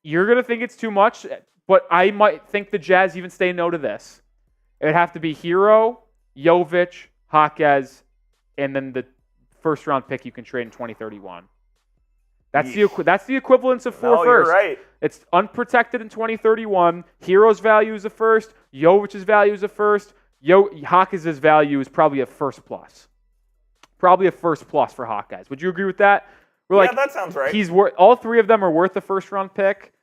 you're going to think it's too much, but I might think the Jazz even say no to this. It would have to be Hero, Jovic, Jaquez, and then the first-round pick you can trade in 2031. That's the equivalence of 4 firsts. You're right. It's unprotected in 2031. Hero's value is a first. Jovic's value is a first. Jaquez's value is probably a first plus. Probably a first plus for Jaquez. Would you agree with that? Yeah, that sounds right. All 3 of them are worth a first-round pick.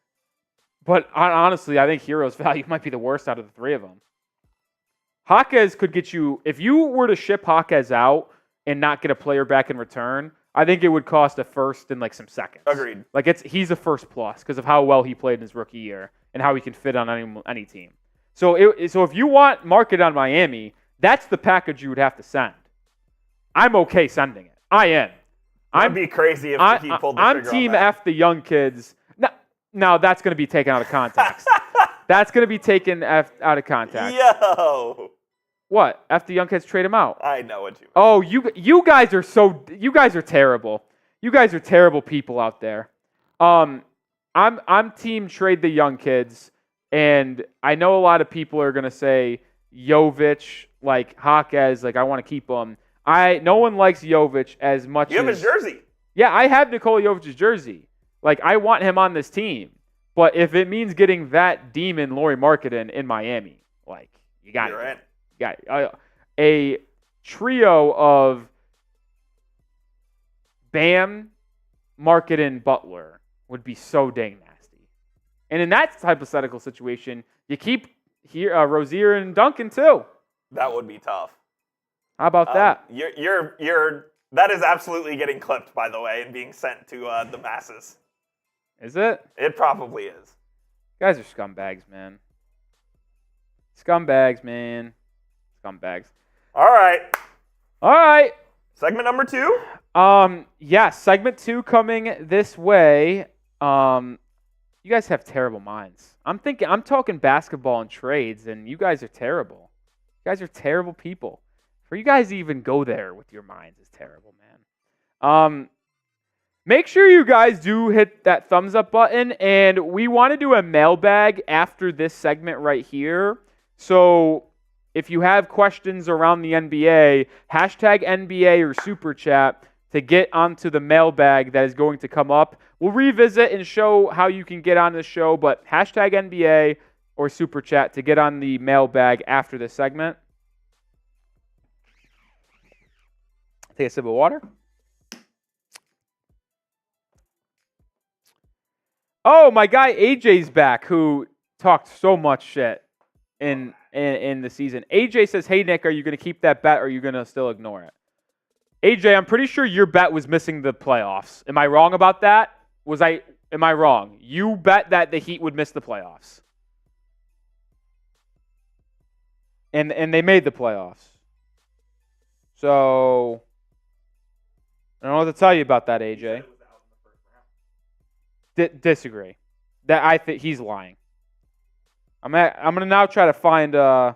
But honestly, I think Hero's value might be the worst out of the 3 of them. Jaquez could get you, if you were to ship Jaquez out and not get a player back in return, I think it would cost a first and like some seconds. Agreed. Like he's a first plus because of how well he played in his rookie year and how he can fit on any team. So if you want market on Miami, that's the package you would have to send. I'm okay sending it. I am. I'd be crazy if he pulled the trigger I'm team F the young kids. Now that's going to be taken out of context. That's going to be taken out of context. Yo. What? F the young kids, trade him out. I know what you mean. Oh, you guys are terrible. You guys are terrible people out there. I'm team trade the young kids, and I know a lot of people are going to say Jovic, like Jaquez, like I want to keep him. No one likes Jovic as much as... You have his jersey. Yeah, I have Nikola Jovic's jersey. Like, I want him on this team. But if it means getting that demon, Lauri Markkanen, in Miami, like, you got it. You got it. A trio of Bam, Markkanen, Butler would be so dang nasty. And in that hypothetical situation, you keep Rozier and Duncan, too. That would be tough. How about that? That is absolutely getting clipped, by the way, and being sent to the masses. Is it? It probably is. Guys are scumbags, man. Scumbags, man. Scumbags. All right. Segment number 2? Yes, segment 2 coming this way. You guys have terrible minds. I'm talking basketball and trades, and you guys are terrible. You guys are terrible people. For you guys to even go there with your minds is terrible, man. Make sure you guys do hit that thumbs up button, and we want to do a mailbag after this segment right here. So if you have questions around the NBA, hashtag NBA or Super Chat to get onto the mailbag that is going to come up. We'll revisit and show how you can get on the show, but hashtag NBA or Super Chat to get on the mailbag after this segment. Take a sip of water. Oh, my guy AJ's back, who talked so much shit in the season. AJ says, "Hey Nick, are you going to keep that bet, or are you going to still ignore it?" AJ, I'm pretty sure your bet was missing the playoffs. Am I wrong about that? Am I wrong? You bet that the Heat would miss the playoffs, and they made the playoffs. So I don't know what to tell you about that, AJ. Disagree. That I think he's lying. I'm gonna now try to find. You all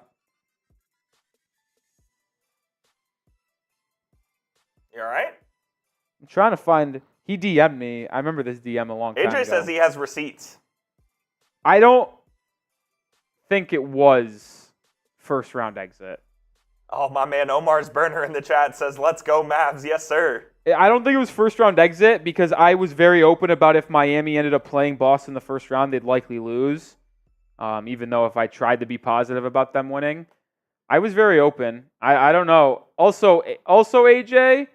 right? I'm trying to find. He DM'd me. I remember this DM a long time ago. AJ says he has receipts. I don't think it was first round exit. Oh, my man Omar's burner in the chat says, "Let's go Mavs, yes sir." I don't think it was first round exit because I was very open about if Miami ended up playing Boston the first round, they'd likely lose. Even though if I tried to be positive about them winning, I was very open. I don't know. Also, AJ,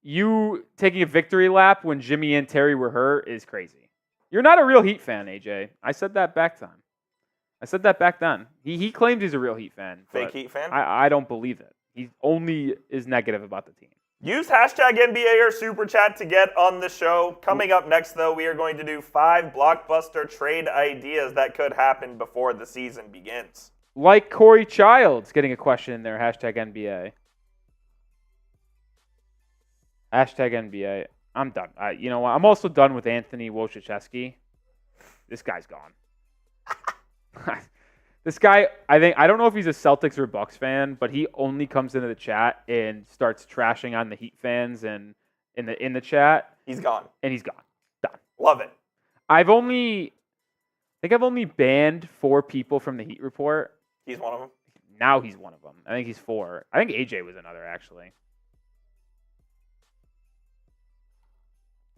you taking a victory lap when Jimmy and Terry were hurt is crazy. You're not a real Heat fan, AJ. I said that back then. He claims he's a real Heat fan. Fake Heat fan? I don't believe it. He only is negative about the team. Use hashtag NBA or Super Chat to get on the show. Coming up next, though, we are going to do 5 blockbuster trade ideas that could happen before the season begins. Like Corey Childs getting a question in there, hashtag NBA. Hashtag NBA. I'm done. You know what? I'm also done with Anthony Wojciechowski. This guy's gone. This guy, I don't know if he's a Celtics or Bucks fan, but he only comes into the chat and starts trashing on the Heat fans and in the chat. He's gone. And he's gone. Done. Love it. I think I've only banned 4 people from the Heat report. He's one of them. Now he's one of them. I think he's 4. I think AJ was another, actually.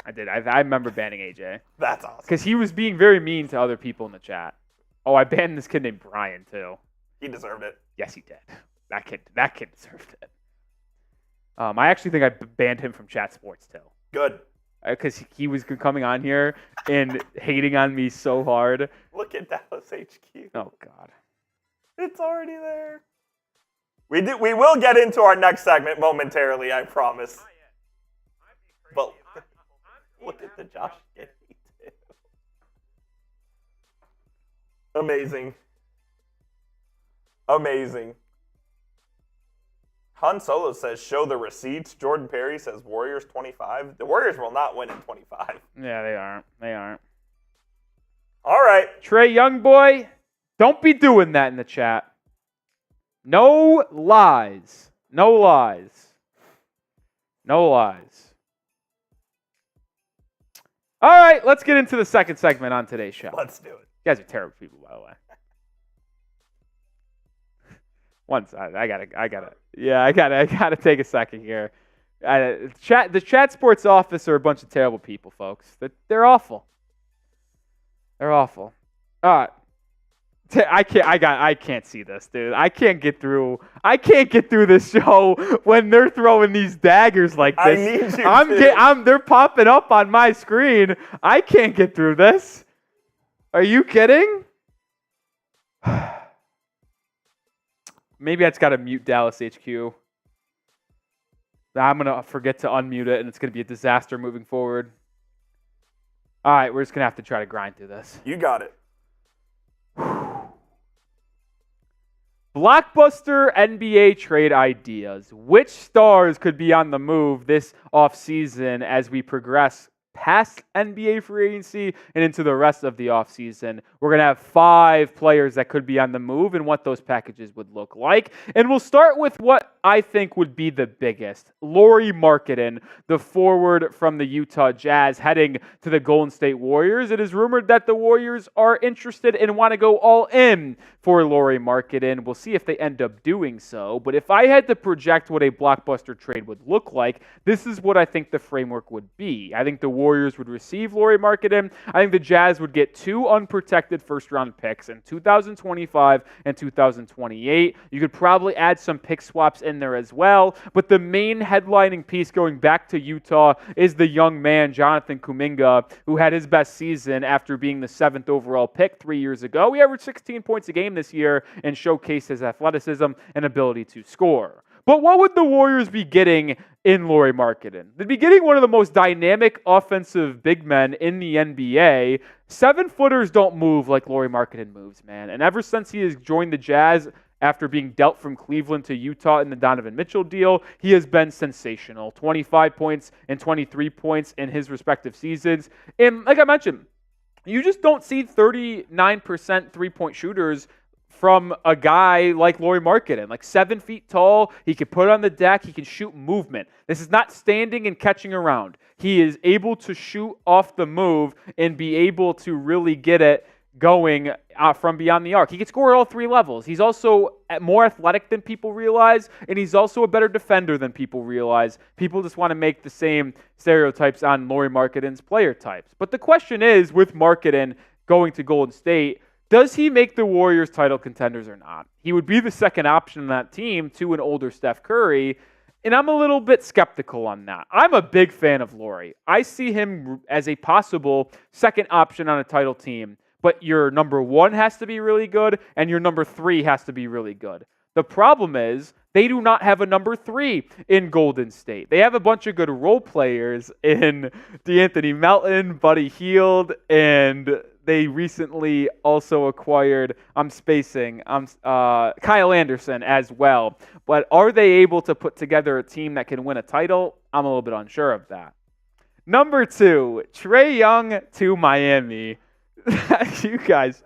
I did. I remember banning AJ. That's awesome. Because he was being very mean to other people in the chat. Oh, I banned this kid named Brian, too. He deserved it. Yes, he did. That kid deserved it. I actually think I banned him from Chat Sports, too. Good. Because he was coming on here and hating on me so hard. Look at Dallas HQ. Oh, God. It's already there. We will get into our next segment momentarily, I promise. But look at the Josh Giddey, too. Amazing. Amazing. Han Solo says, show the receipts. Jordan Perry says, Warriors 25. The Warriors will not win in 25. Yeah, they aren't. They aren't. All right. Trey Youngboy, don't be doing that in the chat. No lies. No lies. No lies. All right, let's get into the second segment on today's show. Let's do it. You guys are terrible people, by the way. I gotta take a second here. The Chat Sports office are a bunch of terrible people, folks. They're awful. They're awful. I can't see this, dude. I can't get through this show when they're throwing these daggers like this. I need you they're popping up on my screen. I can't get through this. Are you kidding? Maybe I just got to mute Dallas HQ. I'm going to forget to unmute it, and it's going to be a disaster moving forward. All right, we're just going to have to try to grind through this. You got it. Blockbuster NBA trade ideas. Which stars could be on the move this offseason as we progress past NBA free agency and into the rest of the offseason? We're going to have 5 players that could be on the move and what those packages would look like. And we'll start with what I think would be the biggest. Lauri Markkanen, the forward from the Utah Jazz, heading to the Golden State Warriors. It is rumored that the Warriors are interested and want to go all in for Lauri Markkanen. We'll see if they end up doing so. But if I had to project what a blockbuster trade would look like, this is what I think the framework would be. I think the Warriors would receive Lauri Markkanen. I think the Jazz would get 2 unprotected first-round picks in 2025 and 2028. You could probably add some pick swaps in there as well. But the main headlining piece going back to Utah is the young man, Jonathan Kuminga, who had his best season after being the 7th overall pick 3 years ago. He averaged 16 points a game this year and showcased his athleticism and ability to score. But what would the Warriors be getting in Lauri Markkanen? They'd be getting one of the most dynamic offensive big men in the NBA. 7-footers don't move like Lauri Markkanen moves, man. And ever since he has joined the Jazz after being dealt from Cleveland to Utah in the Donovan Mitchell deal, he has been sensational. 25 points and 23 points in his respective seasons. And like I mentioned, you just don't see 39% three-point shooters from a guy like Lauri Markkanen, like 7 feet tall. He can put it on the deck. He can shoot movement. This is not standing and catching around. He is able to shoot off the move and be able to really get it going from beyond the arc. He can score at all 3 levels. He's also more athletic than people realize, and he's also a better defender than people realize. People just want to make the same stereotypes on Lauri Markkanen's player types. But the question is, with Markkanen going to Golden State, does he make the Warriors title contenders or not? He would be the second option on that team to an older Steph Curry, and I'm a little bit skeptical on that. I'm a big fan of Lauri. I see him as a possible second option on a title team, but your number 1 has to be really good, and your number 3 has to be really good. The problem is They do not have a number 3 in Golden State. They have a bunch of good role players in DeAnthony Melton, Buddy Hield, and they recently also acquired, Kyle Anderson as well. But are they able to put together a team that can win a title? I'm a little bit unsure of that. Number 2, Trae Young to Miami. You guys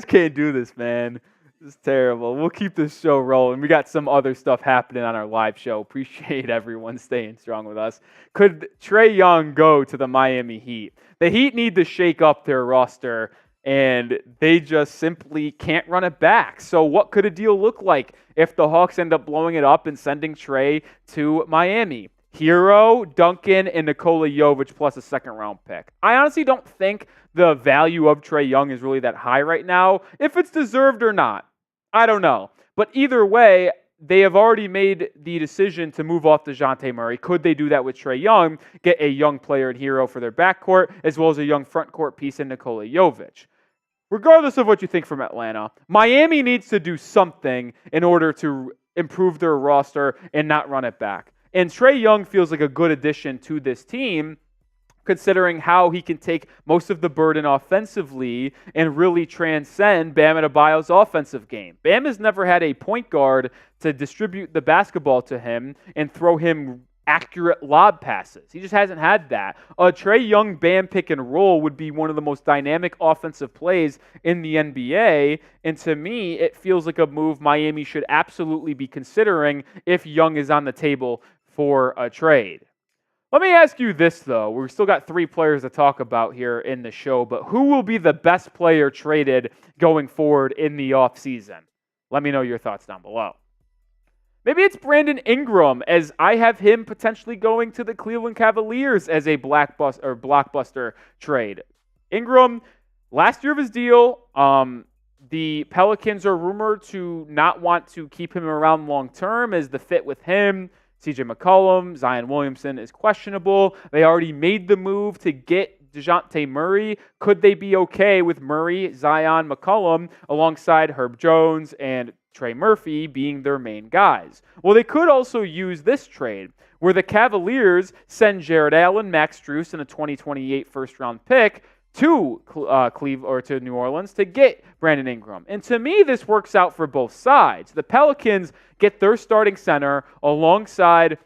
can't do this, man. This is terrible. We'll keep this show rolling. We got some other stuff happening on our live show. Appreciate everyone staying strong with us. Could Trae Young go to the Miami Heat? The Heat need to shake up their roster, and they just simply can't run it back. So what could a deal look like if the Hawks end up blowing it up and sending Trae to Miami? Hero, Duncan, and Nikola Jovic plus a second-round pick. I honestly don't think the value of Trae Young is really that high right now. If it's deserved or not, I don't know. But either way, they have already made the decision to move off DeJounte Murray. Could they do that with Trae Young, get a young player and Hero for their backcourt, as well as a young frontcourt piece in Nikola Jovic? Regardless of what you think from Atlanta, Miami needs to do something in order to improve their roster and not run it back. And Trae Young feels like a good addition to this team, considering how he can take most of the burden offensively and really transcend Bam Adebayo's offensive game. Bam has never had a point guard to distribute the basketball to him and throw him accurate lob passes. He just hasn't had that. A Trae Young Bam pick and roll would be one of the most dynamic offensive plays in the NBA, and to me, it feels like a move Miami should absolutely be considering if Young is on the table for a trade. Let me ask you this, though. We've still got 3 players to talk about here in the show, but who will be the best player traded going forward in the offseason? Let me know your thoughts down below. Maybe it's Brandon Ingram, as I have him potentially going to the Cleveland Cavaliers as a blockbuster trade. Ingram, last year of his deal, the Pelicans are rumored to not want to keep him around long term, as the fit with him, CJ McCollum, Zion Williamson is questionable. They already made the move to get DeJounte Murray. Could they be okay with Murray, Zion, McCollum alongside Herb Jones and Trey Murphy being their main guys? Well, they could also use this trade where the Cavaliers send Jared Allen, Max Strus, and a 2028 first-round pick to Cleveland or to New Orleans to get Brandon Ingram. And to me, this works out for both sides. The Pelicans get their starting center alongside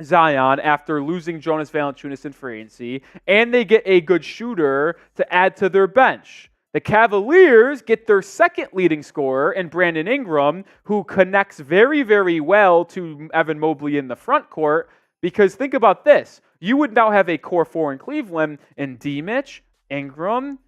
Zion after losing Jonas Valanciunas in free agency, and they get a good shooter to add to their bench. The Cavaliers get their second leading scorer in Brandon Ingram, who connects very, very well to Evan Mobley in the front court, because think about this. You would now have a core 4 in Cleveland in D-Mitch, Ingram,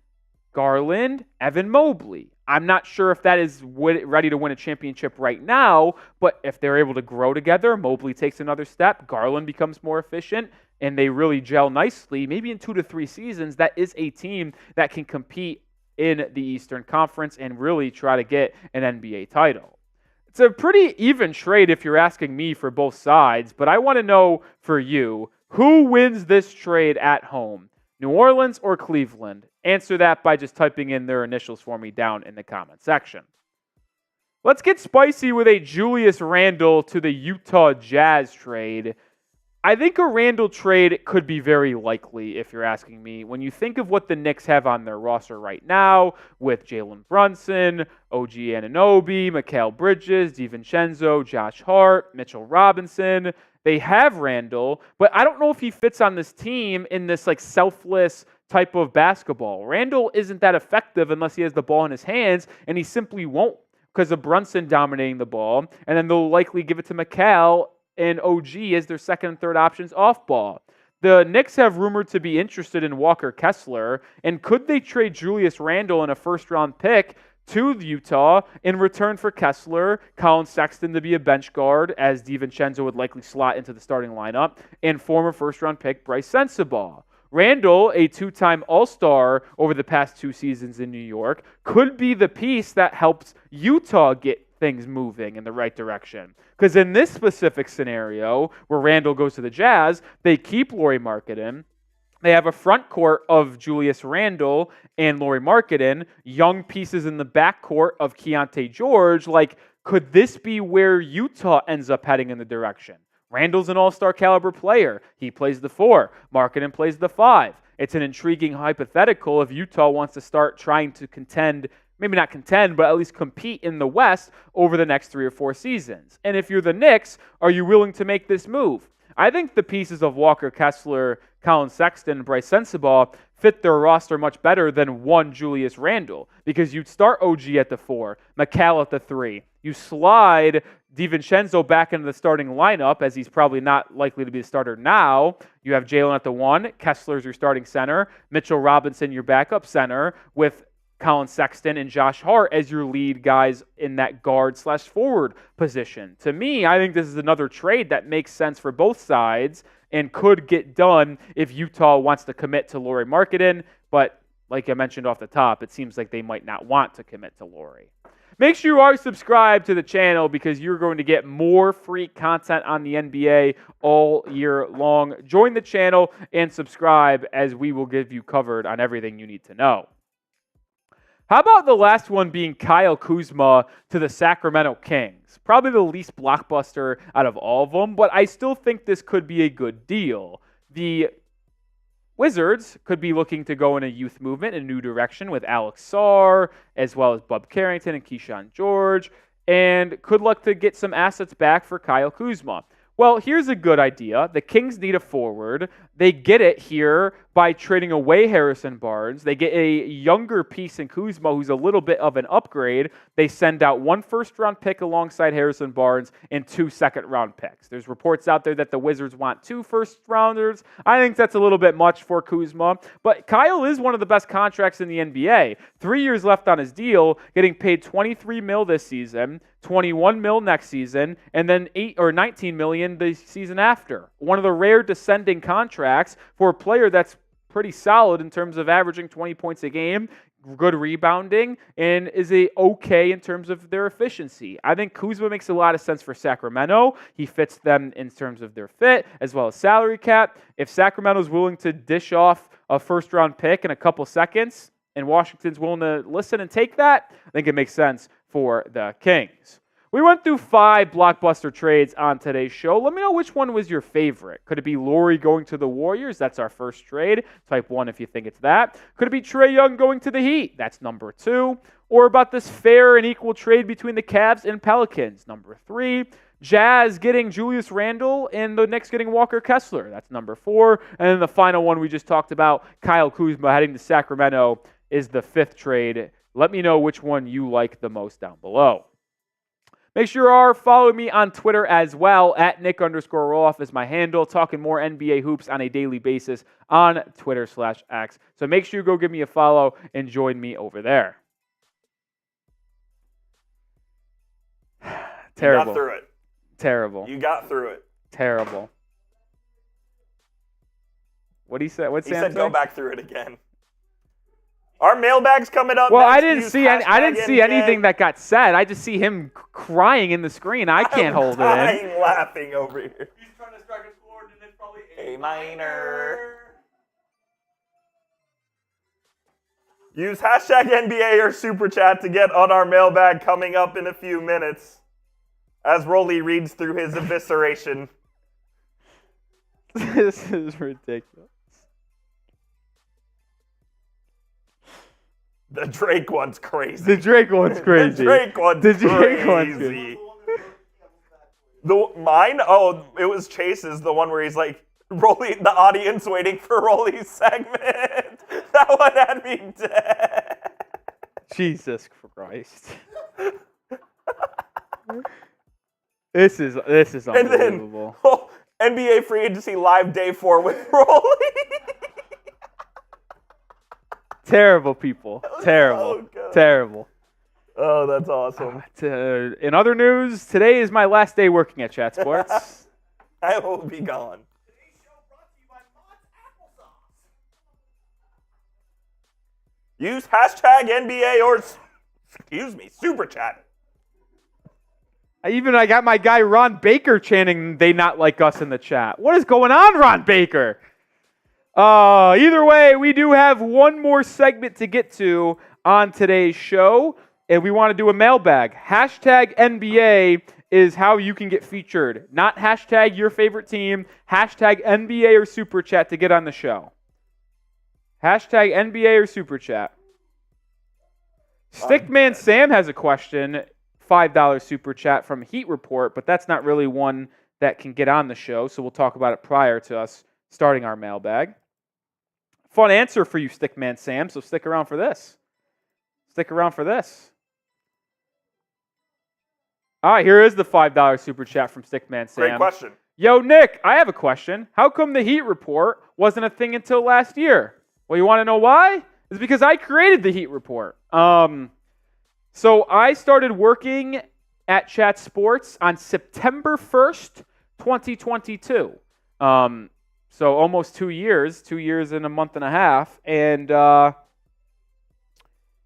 Garland, Evan Mobley. I'm not sure if that is ready to win a championship right now, but if they're able to grow together, Mobley takes another step, Garland becomes more efficient, and they really gel nicely, maybe in 2 to 3 seasons, that is a team that can compete in the Eastern Conference and really try to get an NBA title. It's a pretty even trade if you're asking me for both sides, but I want to know for you, who wins this trade at home? New Orleans or Cleveland? Answer that by just typing in their initials for me down in the comment section. Let's get spicy with a Julius Randle to the Utah Jazz trade. I think a Randle trade could be very likely if you're asking me. When you think of what the Knicks have on their roster right now with Jalen Brunson, OG Anunoby, Mikal Bridges, DiVincenzo, Josh Hart, Mitchell Robinson, they have Randle, but I don't know if he fits on this team in this like selfless type of basketball. Randle isn't that effective unless he has the ball in his hands, and he simply won't because of Brunson dominating the ball, and then they'll likely give it to Mikal and OG as their second and third options off ball. The Knicks have rumored to be interested in Walker Kessler, and could they trade Julius Randle and a first-round pick to Utah in return for Kessler, Colin Sexton to be a bench guard, as DiVincenzo would likely slot into the starting lineup, and former first-round pick Bryce Sensabaugh. Randle, a 2-time All-Star over the past 2 seasons in New York, could be the piece that helps Utah get things moving in the right direction. Because in this specific scenario, where Randle goes to the Jazz, they keep Lauri Markkanen. They have a front court of Julius Randle and Lauri Markkanen, young pieces in the backcourt of Keontae George. Like, Could this be where Utah ends up heading in the direction? Randall's an all-star caliber player. He plays the 4. Markkanen plays the 5. It's an intriguing hypothetical if Utah wants to start trying to contend, maybe not contend, but at least compete in the West over the next 3 or 4 seasons. And if you're the Knicks, are you willing to make this move? I think the pieces of Walker Kessler, Colin Sexton, and Bryce Sensabaugh fit their roster much better than one Julius Randle, because you'd start OG at the 4, McCall at the 3. You slide DiVincenzo back into the starting lineup, as he's probably not likely to be the starter now. You have Jalen at the 1, Kessler's your starting center, Mitchell Robinson your backup center, with Colin Sexton and Josh Hart as your lead guys in that guard/forward position. To me, I think this is another trade that makes sense for both sides and could get done if Utah wants to commit to Lauri Markkanen, but like I mentioned off the top, it seems like they might not want to commit to Lauri. Make sure you are subscribed to the channel because you're going to get more free content on the NBA all year long. Join the channel and subscribe, as we will give you covered on everything you need to know. How about the last one being Kyle Kuzma to the Sacramento Kings? Probably the least blockbuster out of all of them, but I still think this could be a good deal. The Wizards could be looking to go in a youth movement in a new direction with Alex Sarr, as well as Bub Carrington and Keyshawn George, and could look to get some assets back for Kyle Kuzma. Well, here's a good idea. The Kings need a forward. They get it here by trading away Harrison Barnes. They get a younger piece in Kuzma who's a little bit of an upgrade. They send out 1 first-round pick alongside Harrison Barnes and 2 second-round picks. There's reports out there that the Wizards want 2 first-rounders. I think that's a little bit much for Kuzma. But Kyle is one of the best contracts in the NBA. 3 years left on his deal, getting paid $23 million this season, $21 million next season, and then $19 million the season after. One of the rare descending contracts for a player that's pretty solid in terms of averaging 20 points a game, good rebounding, and is okay in terms of their efficiency. I think Kuzma makes a lot of sense for Sacramento. He fits them in terms of their fit as well as salary cap. If Sacramento's willing to dish off a first-round pick in a couple seconds and Washington's willing to listen and take that, I think it makes sense for the Kings. We went through 5 blockbuster trades on today's show. Let me know which one was your favorite. Could it be Lauri going to the Warriors? That's our first trade. Type 1 if you think it's that. Could it be Trae Young going to the Heat? That's number 2. Or about this fair and equal trade between the Cavs and Pelicans? Number 3. Jazz getting Julius Randle and the Knicks getting Walker Kessler? That's number 4. And then the final one we just talked about, Kyle Kuzma heading to Sacramento, is the 5th trade. Let me know which one you like the most down below. Make sure you are following me on Twitter as well, at Nick_Roloff is my handle, talking more NBA hoops on a daily basis on Twitter/X. So make sure you go give me a follow and join me over there. Terrible. You got through it. Terrible. You got through it. Terrible. What did he say? What's He Sam said say? go back through it again. Our mailbag's coming up. Well, next. I didn't see anything that got said. I just see him crying in the screen. I can't hold it in. I'm laughing over here. He's trying to strike his chord, and it's probably A minor. Use hashtag NBA or Super Chat to get on our mailbag coming up in a few minutes as Rolly reads through his evisceration. This is ridiculous. The Drake one's crazy. The Drake one's crazy. The Drake one's crazy. Mine? Oh, it was Chase's, the one where he's like, Rolly, the audience waiting for Rolly's segment. That one had me dead. Jesus Christ. This is unbelievable. And then, NBA free agency live day 4 with Rolly. Terrible people. Terrible. So Terrible. Oh, that's awesome. In other news, today is my last day working at Chat Sports. I will be gone. Today's show brought to you by Mott's Applesauce. Use hashtag NBA or, Super Chat. I got my guy Ron Baker chanting they not like us in the chat. What is going on, Ron Baker? Either way, we do have one more segment to get to on today's show. and we want to do a mailbag. Hashtag NBA is how you can get featured. Not hashtag your favorite team. Hashtag NBA or Super Chat to get on the show. Hashtag NBA or Super Chat. Stickman Sam has a question. $5 Super Chat from Heat Report, but that's not really one that can get on the show, so we'll talk about it prior to us starting our mailbag. Fun answer for you, Stickman Sam, so stick around for this. Stick around for this. All right, here is the $5 Super Chat from Stickman Sam. Great question. Yo, Nick, I have a question. How come the Heat Report wasn't a thing until last year? Well, you want to know why? It's because I created the Heat Report. So I started working at Chat Sports on September 1st, 2022. So almost 2 years, 2 years and a month and a half. And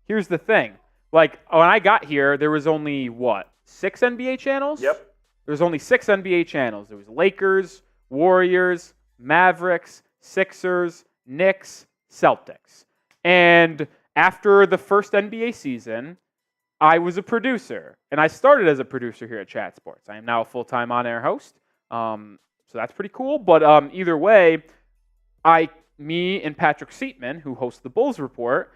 here's the thing. Like, when I got here, there was only, 6 NBA channels? Yep. There was only 6 NBA channels. There was Lakers, Warriors, Mavericks, Sixers, Knicks, Celtics. And after the first NBA season, I was a producer. And I started as a producer here at Chat Sports. I am now a full-time on-air host. So that's pretty cool. But either way, me and Patrick Seatman, who hosts the Bulls Report,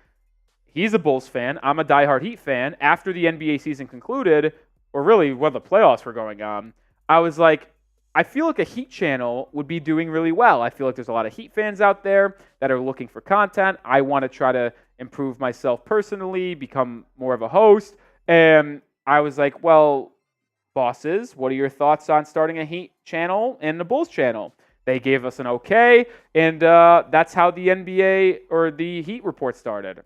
he's a Bulls fan. I'm a diehard Heat fan. After the NBA season concluded, or really when the playoffs were going on, I was like, I feel like a Heat channel would be doing really well. I feel like there's a lot of Heat fans out there that are looking for content. I want to try to improve myself personally, become more of a host. And I was like, well, bosses, what are your thoughts on starting a Heat channel and a Bulls channel? They gave us an okay, and that's how the NBA or the Heat Report started.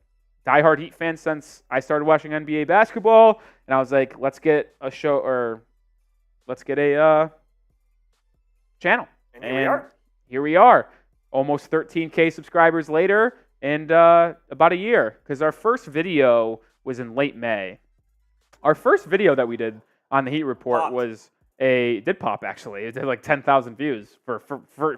Diehard Heat fan since I started watching NBA basketball, and I was like, let's get a show, or let's get a channel. And here we are. Here we are, almost 13K subscribers later, and about a year, because our first video was in late May. Our first video that we did on the Heat Report did pop actually. It did like 10,000 views for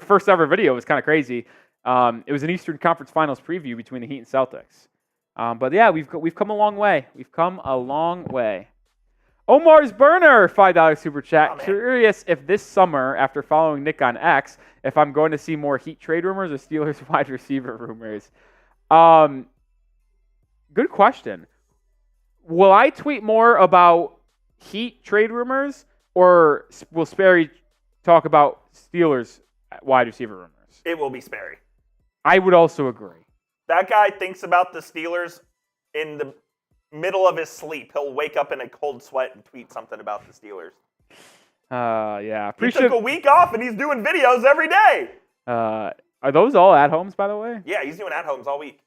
first ever video. It was kind of crazy. It was an Eastern Conference Finals preview between the Heat and Celtics. But yeah, we've come a long way. We've come a long way. Omar's Burner, $5 Super Chat. Oh, curious if this summer, after following Nick on X, if I'm going to see more Heat trade rumors or Steelers wide receiver rumors. Good question. Will I tweet more about Heat trade rumors, or will Sperry talk about Steelers wide receiver rumors? It will be Sperry. I would also agree. That guy thinks about the Steelers in the middle of his sleep. He'll wake up in a cold sweat and tweet something about the Steelers. Yeah. He took a week off and he's doing videos every day. Are those all at homes, by the way? Yeah, he's doing at-homes all week.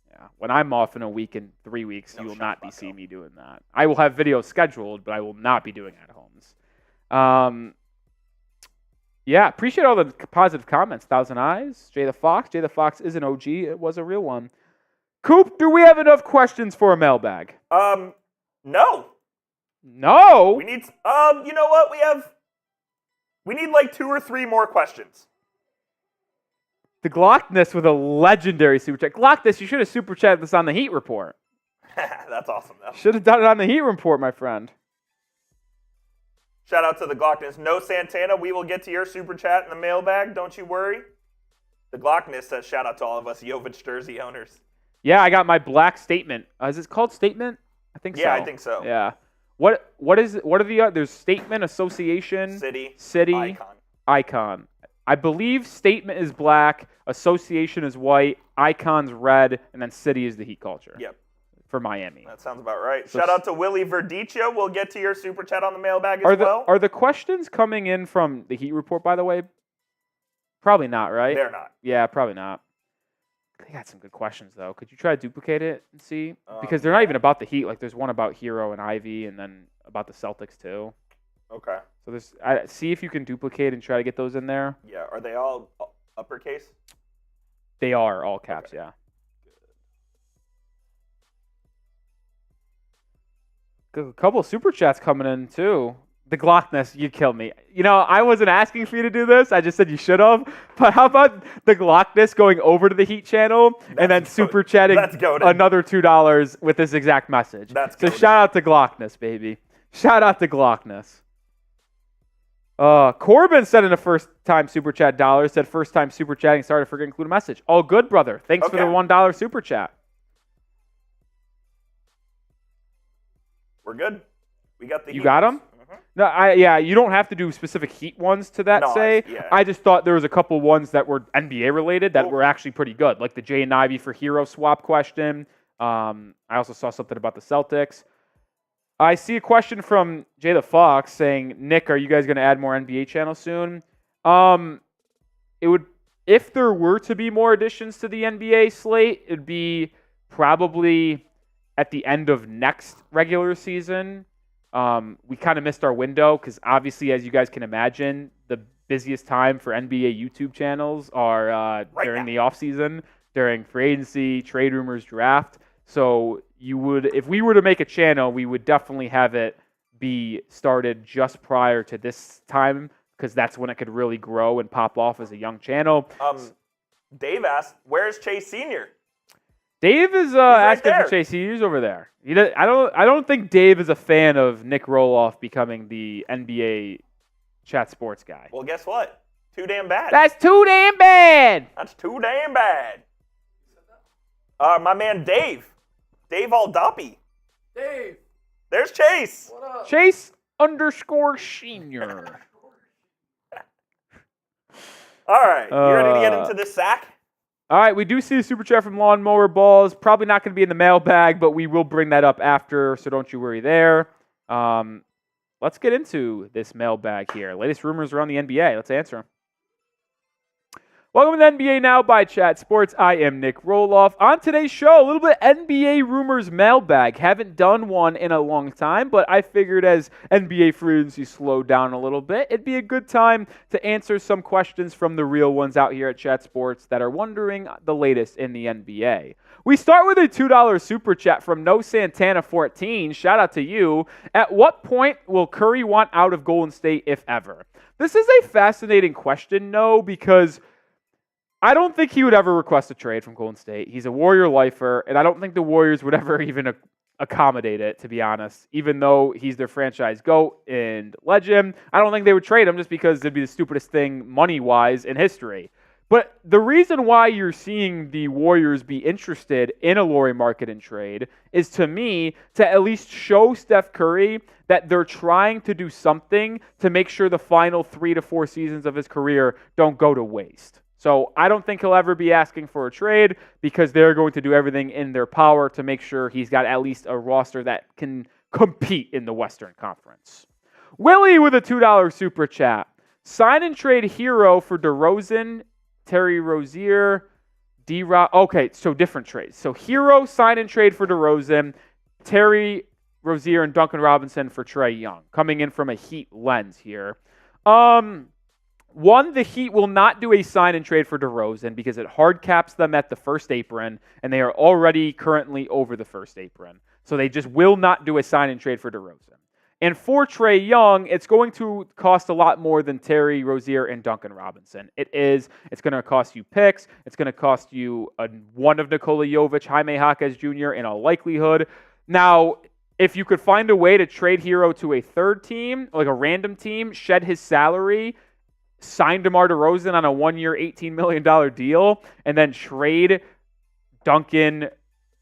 Yeah. When I'm off in a week and 3 weeks, No, you will shut not the be fuck seeing up. me doing that. I will have videos scheduled, but I will not be doing at homes. Yeah, appreciate all the positive comments. Thousand Eyes, Jay the Fox. Jay the Fox is an OG. It was a real one. Coop, do we have enough questions for a mailbag? No. No. We need, you know what? We need like 2 or 3 more questions. The Glockness with a legendary super chat. Glockness, you should have super chatted this on the Heat Report. That's awesome, though. Should have done it on the Heat Report, my friend. Shout out to the Glockness. No, Santana, we will get to your super chat in the mailbag. Don't you worry. The Glockness says shout out to all of us Jovic jersey owners. Yeah, I got my black statement. Is it called statement? I think so. Yeah, I think so. Yeah. What are the there's statement, association, City, icon. I believe statement is black, association is white, icon's red, and then city is the Heat culture. Yep. For Miami. That sounds about right. So Shout out to Willie Verdicio. We'll get to your super chat on the mailbag well. Are the questions coming in from the Heat Report, by the way? Probably not, right? They're not. Yeah, probably not. They got some good questions, though. Could you try to duplicate it and see? Because they're not even about the Heat. Like, there's one about Hero and Ivy, and then about the Celtics, too. Okay. So see if you can duplicate and try to get those in there. Yeah. Are they all uppercase? They are all caps, Okay. yeah. A couple of super chats coming in, too. The Glockness, you kill me. You know, I wasn't asking for you to do this. I just said you should have. But how about the Glockness going over to the Heat channel and then super chatting another $2 with this exact message? So shout out to Glockness, baby. Shout out to Glockness. Corbin said in a first-time super chat dollar, said first-time super chatting, sorry to forget to include a message. All good, brother. Thanks for the $1 super chat. We're good. We got the You got them? No, you don't have to do specific Heat ones to that, I just thought there was a couple ones that were NBA related that were actually pretty good, like the Jay and Ivy for hero swap question. I also saw something about the Celtics. I see a question from Jay the Fox saying, Nick, are you guys going to add more NBA channels soon? It would, if there were to be more additions to the NBA slate, it'd be probably at the end of next regular season. We kind of missed our window because obviously, as you guys can imagine, the busiest time for NBA YouTube channels are during the offseason, during free agency, trade rumors, draft. So if we were to make a channel, we would definitely have it be started just prior to this time because that's when it could really grow and pop off as a young channel. Dave asked, where's Chase Sr.? Dave is asking for Chase. He's over there. I don't think Dave is a fan of Nick Roloff becoming the NBA Chat Sports guy. Well, guess what? Too damn bad. That's too damn bad. That's too damn bad. My man Dave. Dave Aldapi. Dave. There's Chase. What up? Chase _ Senior. All right. You ready to get into this sack? All right, we do see a super chat from Lawnmower Balls. Probably not going to be in the mailbag, but we will bring that up after, so don't you worry there. Let's get into this mailbag here. Latest rumors around the NBA. Let's answer them. Welcome to NBA Now by Chat Sports. I am Nick Roloff. On today's show, a little bit NBA rumors mailbag. Haven't done one in a long time, but I figured as NBA free agency slowed down a little bit, it'd be a good time to answer some questions from the real ones out here at Chat Sports that are wondering the latest in the NBA. We start with a $2 super chat from No Santana 14. Shout out to you. At what point will Curry want out of Golden State, if ever? This is a fascinating question, No, because I don't think he would ever request a trade from Golden State. He's a Warrior lifer, and I don't think the Warriors would ever even accommodate it, to be honest. Even though he's their franchise GOAT and legend, I don't think they would trade him just because it'd be the stupidest thing money-wise in history. But the reason why you're seeing the Warriors be interested in a Lauri Markkanen trade is, to me, to at least show Steph Curry that they're trying to do something to make sure the final 3 to 4 seasons of his career don't go to waste. So I don't think he'll ever be asking for a trade because they're going to do everything in their power to make sure he's got at least a roster that can compete in the Western Conference. Willie with a $2 super chat. Sign and trade Hero for DeRozan, Terry Rozier, D-Rock. Okay, so different trades. So Hero, sign and trade for DeRozan, Terry Rozier, and Duncan Robinson for Trae Young. Coming in from a Heat lens here. One, the Heat will not do a sign and trade for DeRozan because it hard caps them at the first apron, and they are already currently over the first apron. So they just will not do a sign and trade for DeRozan. And for Trae Young, it's going to cost a lot more than Terry Rozier and Duncan Robinson. It's going to cost you picks. It's going to cost you one of Nikola Jovic, Jaime Jaquez Jr. in all likelihood. Now, if you could find a way to trade Hero to a third team, like a random team, shed his salary, sign DeMar DeRozan on a 1-year, $18 million deal, and then trade Duncan,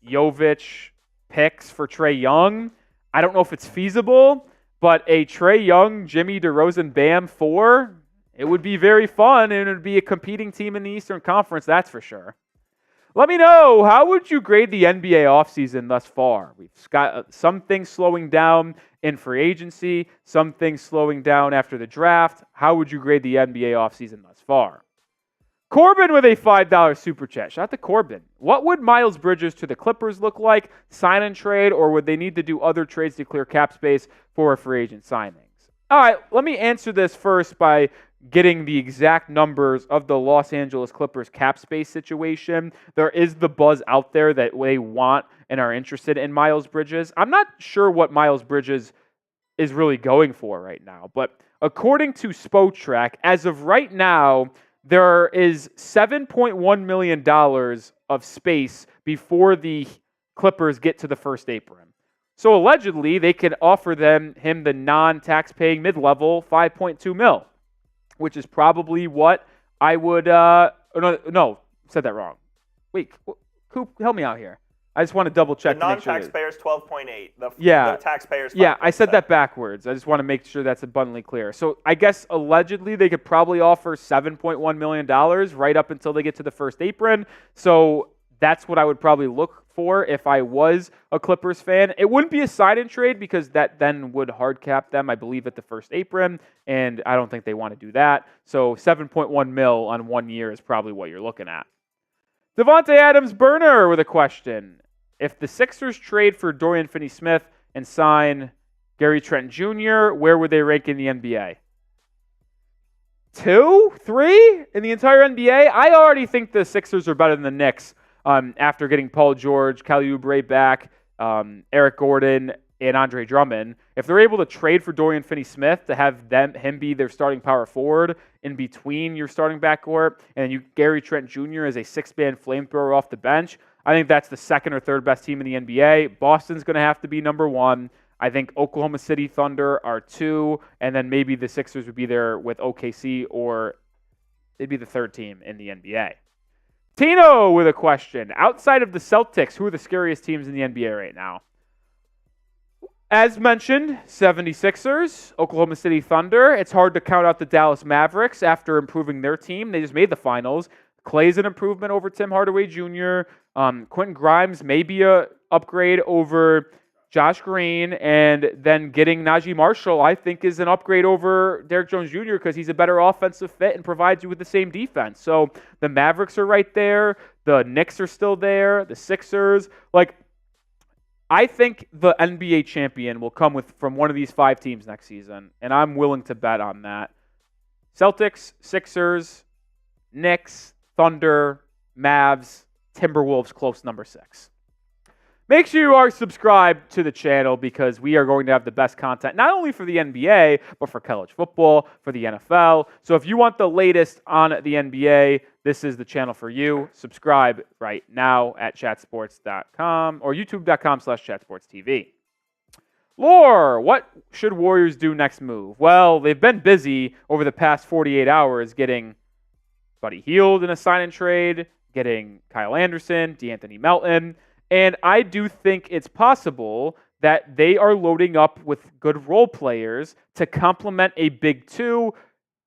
Jovic picks for Trae Young, I don't know if it's feasible, but a Trae Young, Jimmy DeRozan, Bam 4, it would be very fun, and it would be a competing team in the Eastern Conference, that's for sure. Let me know, how would you grade the NBA offseason thus far? We've got some things slowing down in free agency, some things slowing down after the draft. How would you grade the NBA offseason thus far? Corbin with a $5 super chat. Shout out to Corbin. What would Miles Bridges to the Clippers look like? Sign and trade, or would they need to do other trades to clear cap space for free agent signings? All right, let me answer this first by getting the exact numbers of the Los Angeles Clippers cap space situation. There is the buzz out there that they want and are interested in Miles Bridges. I'm not sure what Miles Bridges is really going for right now. But according to Spotrac, as of right now, there is $7.1 million of space before the Clippers get to the first apron. So allegedly, they could offer him the non-tax-paying mid-level $5.2 million, which is probably what I would. No, said that wrong. Wait, Coop, help me out here. I just want to double check. The non-taxpayers 12.8. The taxpayers. 5.7. Yeah, I said that backwards. I just want to make sure that's abundantly clear. So I guess allegedly they could probably offer $7.1 million right up until they get to the first apron. So that's what I would probably look for if I was a Clippers fan. It wouldn't be a sign-in trade because that then would hard cap them, I believe, at the first apron, and I don't think they want to do that. So $7.1 million on 1 year is probably what you're looking at. Devontae Adams-Burner with a question. If the Sixers trade for Dorian Finney-Smith and sign Gary Trent Jr., where would they rank in the NBA? 2? 3 in the entire NBA? I already think the Sixers are better than the Knicks after getting Paul George, Kelly Oubre back, Eric Gordon, and Andre Drummond. If they're able to trade for Dorian Finney-Smith to have him be their starting power forward in between your starting backcourt, and you Gary Trent Jr. as a six-man flamethrower off the bench, I think that's the second or third best team in the NBA. Boston's going to have to be number 1. I think Oklahoma City Thunder are 2, and then maybe the Sixers would be there with OKC, or they'd be the third team in the NBA. Tino with a question. Outside of the Celtics, who are the scariest teams in the NBA right now? As mentioned, 76ers, Oklahoma City Thunder. It's hard to count out the Dallas Mavericks after improving their team. They just made the finals. Clay's an improvement over Tim Hardaway Jr. Quentin Grimes may be an upgrade over Josh Green. And then getting Najee Marshall, I think, is an upgrade over Derrick Jones Jr. because he's a better offensive fit and provides you with the same defense. So the Mavericks are right there. The Knicks are still there. The Sixers. I think the NBA champion will come from one of these 5 teams next season, and I'm willing to bet on that. Celtics, Sixers, Knicks, Thunder, Mavs, Timberwolves, close number 6. Make sure you are subscribed to the channel because we are going to have the best content, not only for the NBA, but for college football, for the NFL. So if you want the latest on the NBA, this is the channel for you. Subscribe right now at chatsports.com or youtube.com/chatsportstv. Lore, what should Warriors do next move? Well, they've been busy over the past 48 hours getting Buddy Hield in a sign-and trade, getting Kyle Anderson, DeAnthony Melton, and I do think it's possible that they are loading up with good role players to complement a big 2,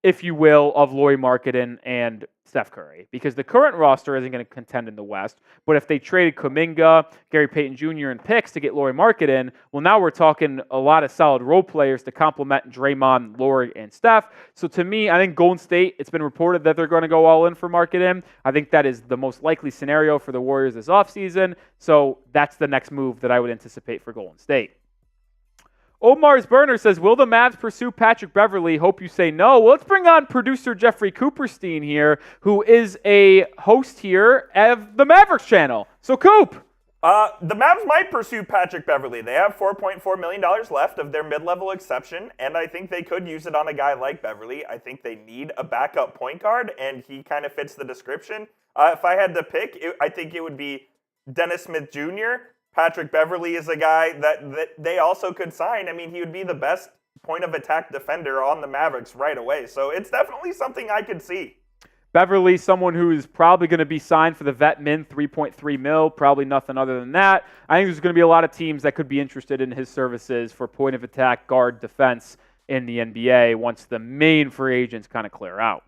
if you will, of Lauri Markkanen and Steph Curry, because the current roster isn't going to contend in the West. But if they traded Kuminga, Gary Payton Jr., and picks to get Lauri Markkanen, well, now we're talking a lot of solid role players to complement Draymond, Lauri, and Steph. So to me, I think Golden State, it's been reported that they're going to go all in for Markkanen. I think that is the most likely scenario for the Warriors this offseason. So that's the next move that I would anticipate for Golden State. Omar's Burner says, will the Mavs pursue Patrick Beverley? Hope you say no. Well, let's bring on producer Jeffrey Cooperstein here, who is a host here of the Mavericks channel. So, Coop. The Mavs might pursue Patrick Beverley. They have $4.4 million left of their mid-level exception, and I think they could use it on a guy like Beverley. I think they need a backup point guard, and he kind of fits the description. If I had to pick, I think it would be Dennis Smith Jr., Patrick Beverley is a guy that they also could sign. I mean, he would be the best point of attack defender on the Mavericks right away. So it's definitely something I could see. Beverley, someone who is probably going to be signed for the vet min, $3.3 million, probably nothing other than that. I think there's going to be a lot of teams that could be interested in his services for point of attack, guard, defense in the NBA once the main free agents kind of clear out.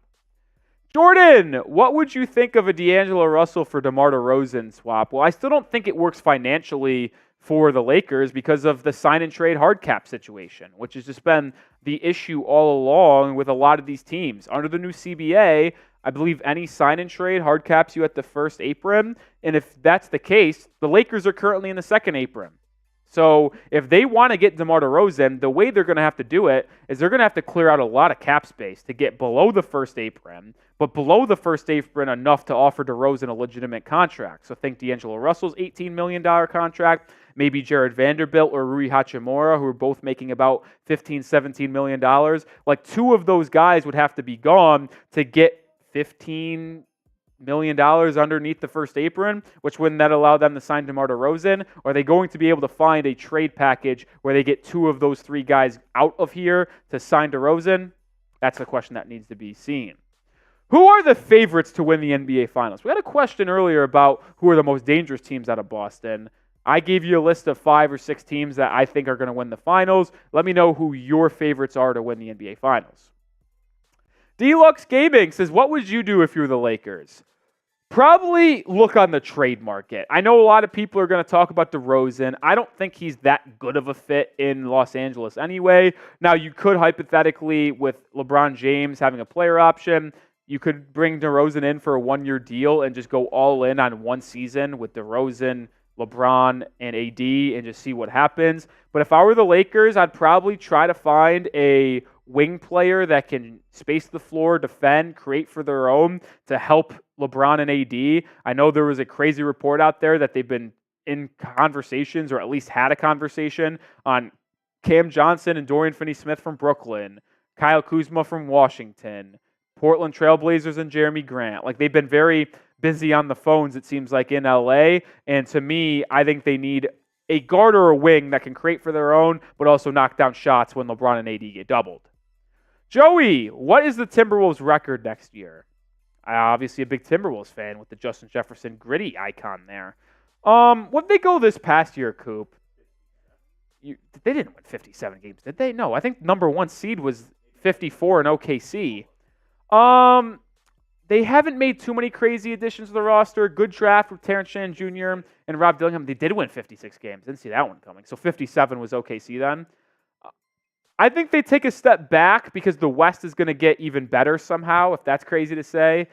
Jordan, what would you think of a D'Angelo Russell for DeMar DeRozan swap? Well, I still don't think it works financially for the Lakers because of the sign-and-trade hard cap situation, which has just been the issue all along with a lot of these teams. Under the new CBA, I believe any sign-and-trade hard caps you at the first apron, and if that's the case, the Lakers are currently in the second apron. So if they want to get DeMar DeRozan, the way they're going to have to do it is they're going to have to clear out a lot of cap space to get below the first apron, but below the first apron enough to offer DeRozan a legitimate contract. So think D'Angelo Russell's $18 million contract, maybe Jared Vanderbilt or Rui Hachimura, who are both making about $15-17 million. Like, two of those guys would have to be gone to get $15 million underneath the first apron, which wouldn't that allow them to sign DeMar DeRozan? Or are they going to be able to find a trade package where they get two of those three guys out of here to sign DeRozan? That's the question that needs to be seen. Who are the favorites to win the NBA Finals? We had a question earlier about who are the most dangerous teams out of Boston. I gave you a list of 5 or 6 teams that I think are going to win the Finals. Let me know who your favorites are to win the NBA Finals. Deluxe Gaming says, what would you do if you were the Lakers? Probably look on the trade market. I know a lot of people are going to talk about DeRozan. I don't think he's that good of a fit in Los Angeles anyway. Now, you could hypothetically, with LeBron James having a player option, you could bring DeRozan in for a 1-year deal and just go all in on one season with DeRozan, LeBron, and AD and just see what happens. But if I were the Lakers, I'd probably try to find a wing player that can space the floor, defend, create for their own to help LeBron and AD. I know there was a crazy report out there that they've been in conversations, or at least had a conversation, on Cam Johnson and Dorian Finney-Smith from Brooklyn, Kyle Kuzma from Washington, Portland Trailblazers and Jeremy Grant. Like, they've been very busy on the phones, it seems like, in LA. And to me, I think they need a guard or a wing that can create for their own, but also knock down shots when LeBron and AD get doubled. Joey, what is the Timberwolves record next year? Obviously a big Timberwolves fan with the Justin Jefferson gritty icon there. What did they go this past year, Coop? They didn't win 57 games, did they? No, I think number 1 seed was 54 in OKC. They haven't made too many crazy additions to the roster. Good draft with Terrence Shannon Jr. and Rob Dillingham. They did win 56 games. Didn't see that one coming. So 57 was OKC then. I think they take a step back because the West is going to get even better somehow, if that's crazy to say.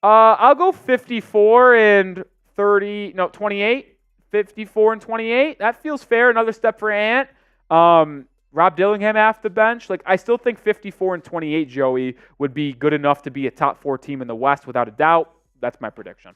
I'll go 54 and 30, no, 28. 54 and 28. That feels fair. Another step for Ant. Rob Dillingham off the bench. Like, I still think 54 and 28, Joey, would be good enough to be a top 4 team in the West without a doubt. That's my prediction.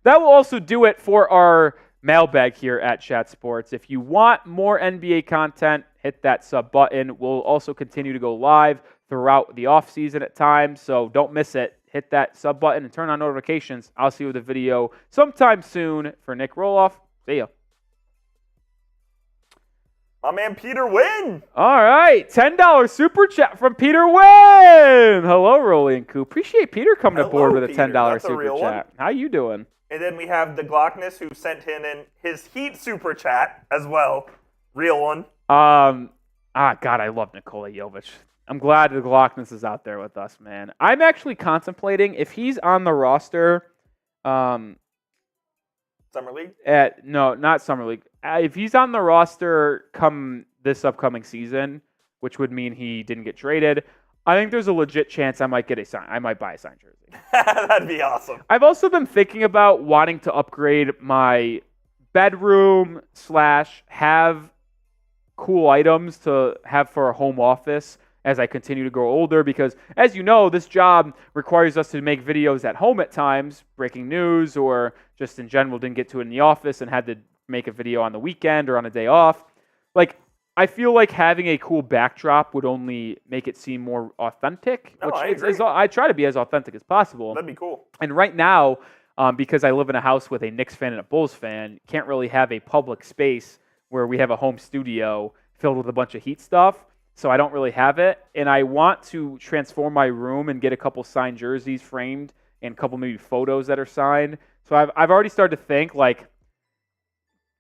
That will also do it for our mailbag here at Chat Sports. If you want more NBA content, hit that sub button. We'll also continue to go live throughout the offseason at times, so don't miss it. Hit that sub button and turn on notifications. I'll see you with a video sometime soon. For Nick Roloff, see ya. My man Peter Wynn. All right, $10 super chat from Peter Wynn. Hello, Rolly and Coop. Appreciate Peter coming aboard with a $10 That's super a chat. How you doing? And then we have the Glockness, who sent in his Heat super chat as well. Real one. God, I love Nikola Jovic. I'm glad the Glockness is out there with us, man. I'm actually contemplating if he's on the roster. Summer League? No, not Summer League. If he's on the roster come this upcoming season, which would mean he didn't get traded, I think there's a legit chance I might buy a signed jersey. That'd be awesome. I've also been thinking about wanting to upgrade my bedroom / have cool items to have for a home office as I continue to grow older, because as you know, this job requires us to make videos at home at times, breaking news, or just in general didn't get to it in the office and had to make a video on the weekend or on a day off. Like, I feel like having a cool backdrop would only make it seem more authentic. No, I which agree. I try to be as authentic as possible. That'd be cool. And right now, because I live in a house with a Knicks fan and a Bulls fan, can't really have a public space where we have a home studio filled with a bunch of Heat stuff. So I don't really have it. And I want to transform my room and get a couple signed jerseys framed and a couple maybe photos that are signed. So I've already started to think, like,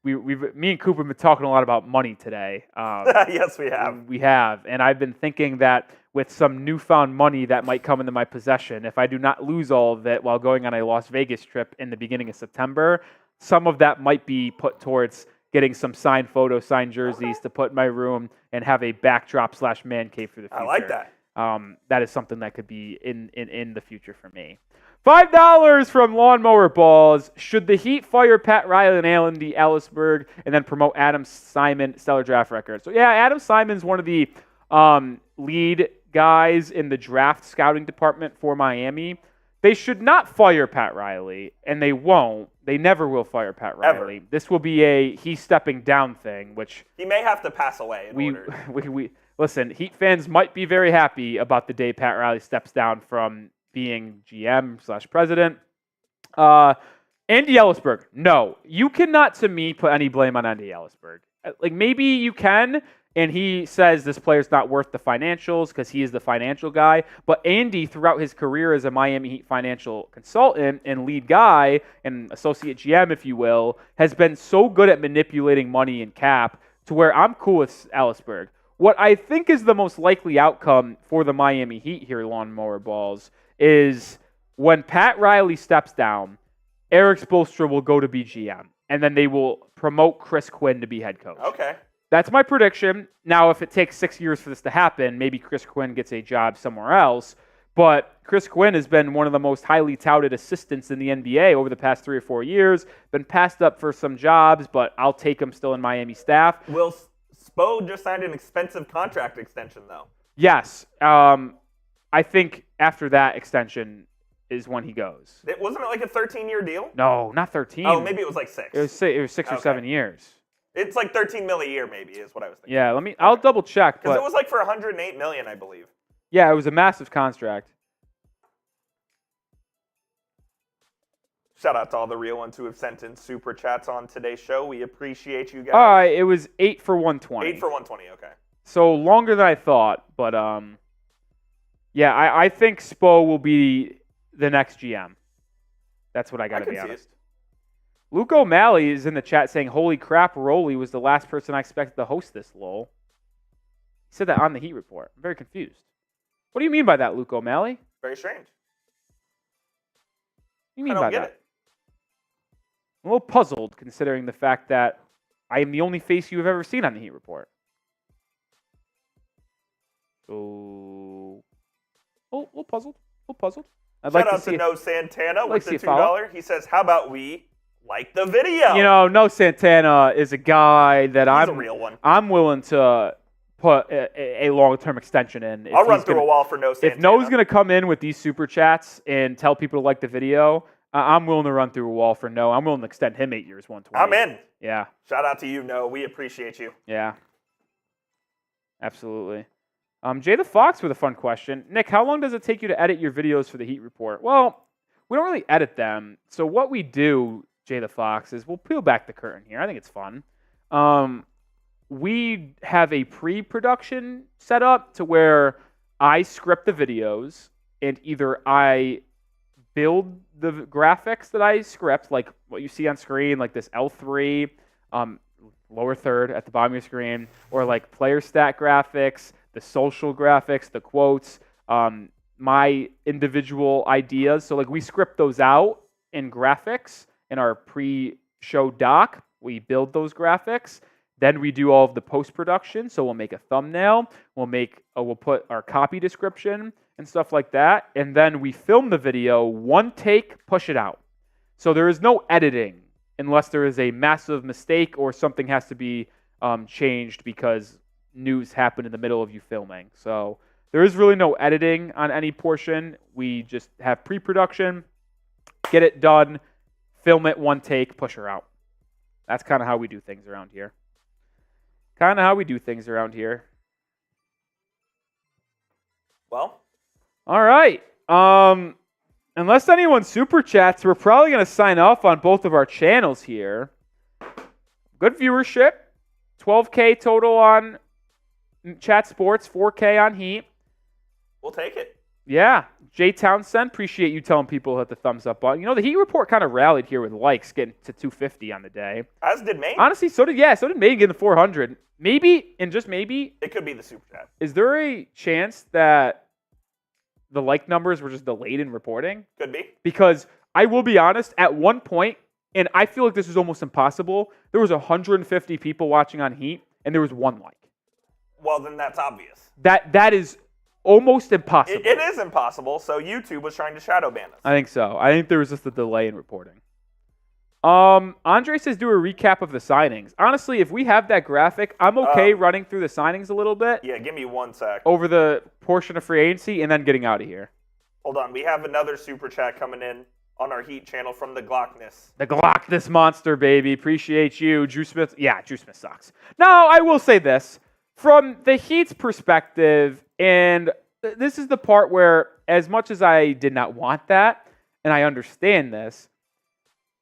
me and Cooper have been talking a lot about money today. Yes, we have. We have. And I've been thinking that with some newfound money that might come into my possession, if I do not lose all of it while going on a Las Vegas trip in the beginning of September, some of that might be put towards getting some signed photos, signed jerseys to put in my room and have a backdrop / man cave for the future. I like that. That is something that could be in the future for me. $5 from Lawnmower Balls. Should the Heat fire Pat Riley and Alan D. Ellisberg and then promote Adam Simon, stellar draft record? So, yeah, Adam Simon's one of the lead guys in the draft scouting department for Miami. They should not fire Pat Riley, and they won't. They never will fire Pat Riley. Ever. This will be a he's stepping down thing, which He may have to pass away in order. we listen. Heat fans might be very happy about the day Pat Riley steps down from being GM/president. Andy Ellisberg, no, you cannot to me put any blame on Andy Ellisberg. Like maybe you can. And he says this player's not worth the financials because he is the financial guy. But Andy, throughout his career as a Miami Heat financial consultant and lead guy and associate GM, if you will, has been so good at manipulating money and cap to where I'm cool with Ellisberg. What I think is the most likely outcome for the Miami Heat here, Lawnmower Balls, is when Pat Riley steps down, Eric Spoelstra will go to be GM. And then they will promote Chris Quinn to be head coach. Okay. That's my prediction. Now, if it takes 6 years for this to happen, maybe Chris Quinn gets a job somewhere else. But Chris Quinn has been one of the most highly touted assistants in the NBA over the past 3 or 4 years. Been passed up for some jobs, but I'll take him still in Miami staff. Will Spo just signed an expensive contract extension, though? Yes. I think after that extension is when he goes. Wasn't it like a 13-year deal? No, not 13. Oh, maybe it was like 6. It was 6 or 7 years. It's like 13 mil a year, maybe, is what I was thinking. Yeah, I'll double check. Because But it was like for 108 million, I believe. yeah, it was a massive contract. Shout out to all the real ones who have sent in super chats on today's show. We appreciate you guys. All right, it was 8 for 120. 8 for 120, okay. So longer than I thought, but yeah, I think Spo will be the next GM. That's what I got to be honest. Luke O'Malley is in the chat saying, "Holy crap, Rolly was the last person I expected to host this." Lol. He said that on the Heat Report. I'm very confused. What do you mean by that, Luke O'Malley? Very strange. What do you mean I by don't get that? it. I'm a little puzzled considering the fact that I am the only face you have ever seen on the Heat Report. So, a little puzzled. I'd like Shout to out see to No Santana like with to the see a follow. $2. He says, "How about we like the video?" You know, No Santana is a guy that He's a real one. I'm willing to put a long-term extension in. If I'll run he's through gonna- a wall for No Santana. If No's going to come in with these super chats and tell people to like the video, I'm willing to run through a wall for No. I'm willing to extend him 8 years, 120. I'm in. Yeah, Shout out to you, No. We appreciate you. yeah. Absolutely. Jay the Fox with a fun question. Nick, how long does it take you to edit your videos for the Heat Report? Well, we don't really edit them. So what we do, Jay the Fox, is we'll peel back the curtain here. I think it's fun. We have a pre-production setup to where I script the videos and either I build the graphics that I script, like what you see on screen, like this L3, lower third at the bottom of your screen, or like player stat graphics, the social graphics, the quotes, my individual ideas. So like we script those out in graphics in our pre-show doc. We build those graphics. Then we do all of the post-production. So we'll make a thumbnail. We'll put our copy description and stuff like that. And then we film the video, one take, push it out. So there is no editing unless there is a massive mistake or something has to be changed because news happened in the middle of you filming. So there is really no editing on any portion. We just have pre-production, get it done, film it, one take, push her out. That's kind of how we do things around here. Well, All right. Unless anyone super chats, we're probably going to sign off on both of our channels here. Good viewership. 12K total on Chat Sports, 4K on Heat. we'll take it. Yeah. Jay Townsend, appreciate you telling people to hit the thumbs up button. You know, the Heat Report kind of rallied here with likes, getting to 250 on the day. As did Maine. Honestly, so did Maine getting the 400. Maybe, and just maybe, It could be the super chat. is there a chance that the like numbers were just delayed in reporting? Could be. Because I will be honest, at one point, and I feel like this is almost impossible, there was 150 people watching on Heat, and there was one like. Well, then that's obvious. That is almost impossible. It is impossible, so YouTube was trying to shadow ban us. I think so. I think there was just a delay in reporting. Andre says do a recap of the signings. Honestly, if we have that graphic, I'm okay running through the signings a little bit Yeah, give me 1 sec. over the portion of free agency and then getting out of here. Hold on. We have another super chat coming in on our Heat channel from the Glockness. The Glockness monster, baby. Appreciate you. Drew Smith. Yeah, Drew Smith sucks. Now, I will say this. From the Heat's perspective, and this is the part where, as much as I did not want that, and I understand this,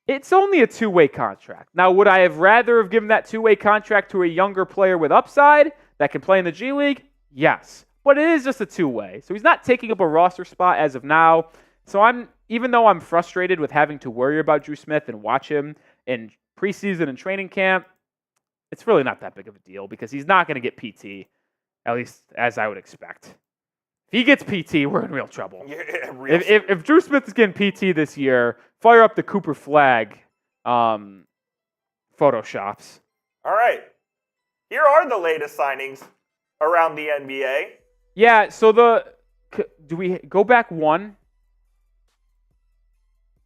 it's only a two-way contract. Now, would I have rather have given that two-way contract to a younger player with upside that can play in the G League? Yes. But it is just a two-way. So he's not taking up a roster spot as of now. So even though I'm frustrated with having to worry about Drew Smith and watch him in preseason and training camp, it's really not that big of a deal because he's not going to get PT, at least as I would expect. If he gets PT, we're in real trouble. Yeah, If Drew Smith is getting PT this year, fire up the Cooper flag photoshops. All right. Here are the latest signings around the NBA. Yeah, so do we go back one?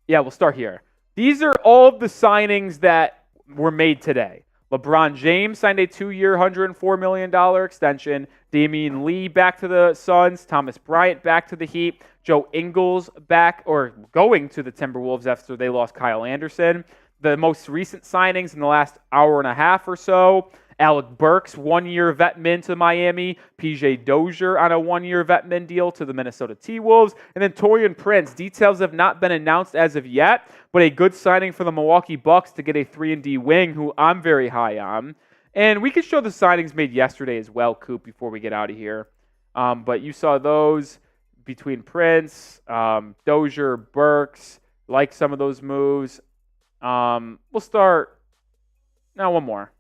Yeah, we'll start here. These are all of the signings that were made today. LeBron James signed a 2-year, $104 million extension. Damian Lee back to the Suns. Thomas Bryant back to the Heat. Joe Ingles back or going to the Timberwolves after they lost Kyle Anderson. The most recent signings in the last hour and a half or so. Alec Burks, 1-year vet min to Miami. PJ Dozier on a 1-year vet min deal to the Minnesota T-Wolves. And then Taurean Prince. Details have not been announced as of yet, but a good signing for the Milwaukee Bucks to get a 3-and-D wing, who I'm very high on. And we could show the signings made yesterday as well, Coop, before we get out of here. But you saw those between Prince, Dozier, Burks. Like some of those moves. We'll start. No, one more.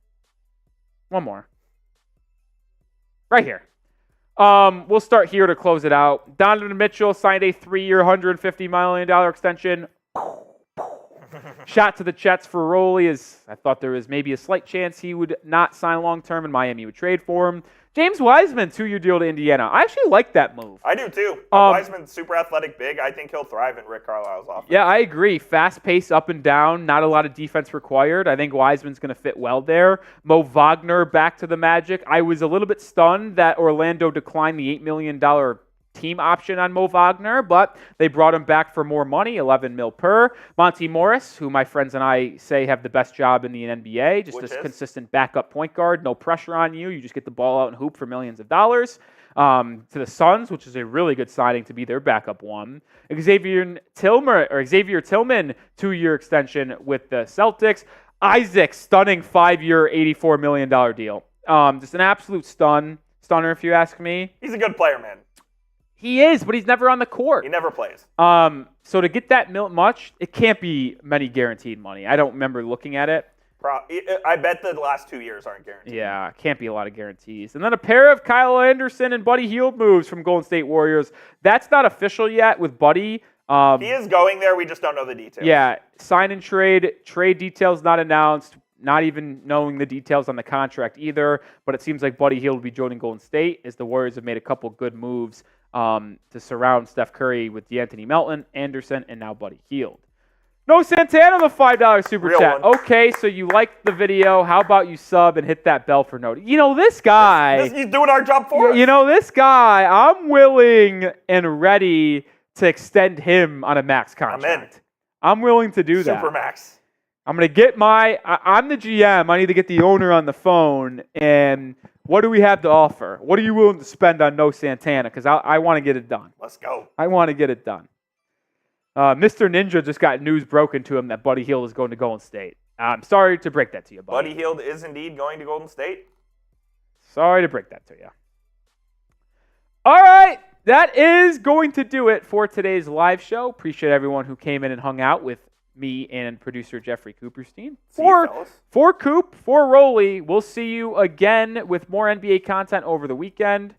Right here. We'll start here to close it out. Donovan Mitchell signed a 3-year, $150 million extension. Shot to the Chats for Rolly, as I thought there was maybe a slight chance he would not sign long-term and Miami would trade for him. James Wiseman, 2-year deal to Indiana. I actually like that move. I do too. Wiseman's super athletic, big. I think he'll thrive in Rick Carlisle's offense. Yeah, I agree. Fast pace up and down, not a lot of defense required. I think Wiseman's going to fit well there. Mo Wagner back to the Magic. I was a little bit stunned that Orlando declined the $8 million team option on Mo Wagner, but they brought him back for more money, $11 million per. Monty Morris, who my friends and I say have the best job in the NBA, just a consistent backup point guard, no pressure on you. You just get the ball out and hoop for millions of dollars. To the Suns, which is a really good signing to be their backup one. Xavier Tillman, 2-year extension with the Celtics. Isaac, stunning 5-year, $84 million deal. Just an absolute stunner, if you ask me. He's a good player, man. He is, but he's never on the court. He never plays. So to get that much, it can't be many guaranteed money. I don't remember looking at it. I bet the last 2 years aren't guaranteed. Yeah, can't be a lot of guarantees. And then a pair of Kyle Anderson and Buddy Hield moves from Golden State Warriors. That's not official yet with Buddy. He is going there. We just don't know the details. Yeah, sign and trade. Trade details not announced. Not even knowing the details on the contract either. But it seems like Buddy Hield will be joining Golden State as the Warriors have made a couple good moves to surround Steph Curry with DeAnthony Melton, Anderson, and now Buddy Hield. No Santana, the $5 super Real chat. one. Okay, so you liked the video. How about you sub and hit that bell for notice? You know, this guy. He's doing our job for us. You know, this guy, I'm willing and ready to extend him on a max contract. I'm willing to do that. Supermax. I'm going to get I'm the GM. I need to get the owner on the phone. And what do we have to offer? What are you willing to spend on No Santana? Because I want to get it done. Let's go. I want to get it done. Mr. Ninja just got news broken to him that Buddy Hield is going to Golden State. I'm sorry to break that to you, buddy. Buddy Hield is indeed going to Golden State. Sorry to break that to you. All right. That is going to do it for today's live show. Appreciate everyone who came in and hung out with me and producer Jeffrey Cooperstein. For Coop, for Rolly, we'll see you again with more NBA content over the weekend.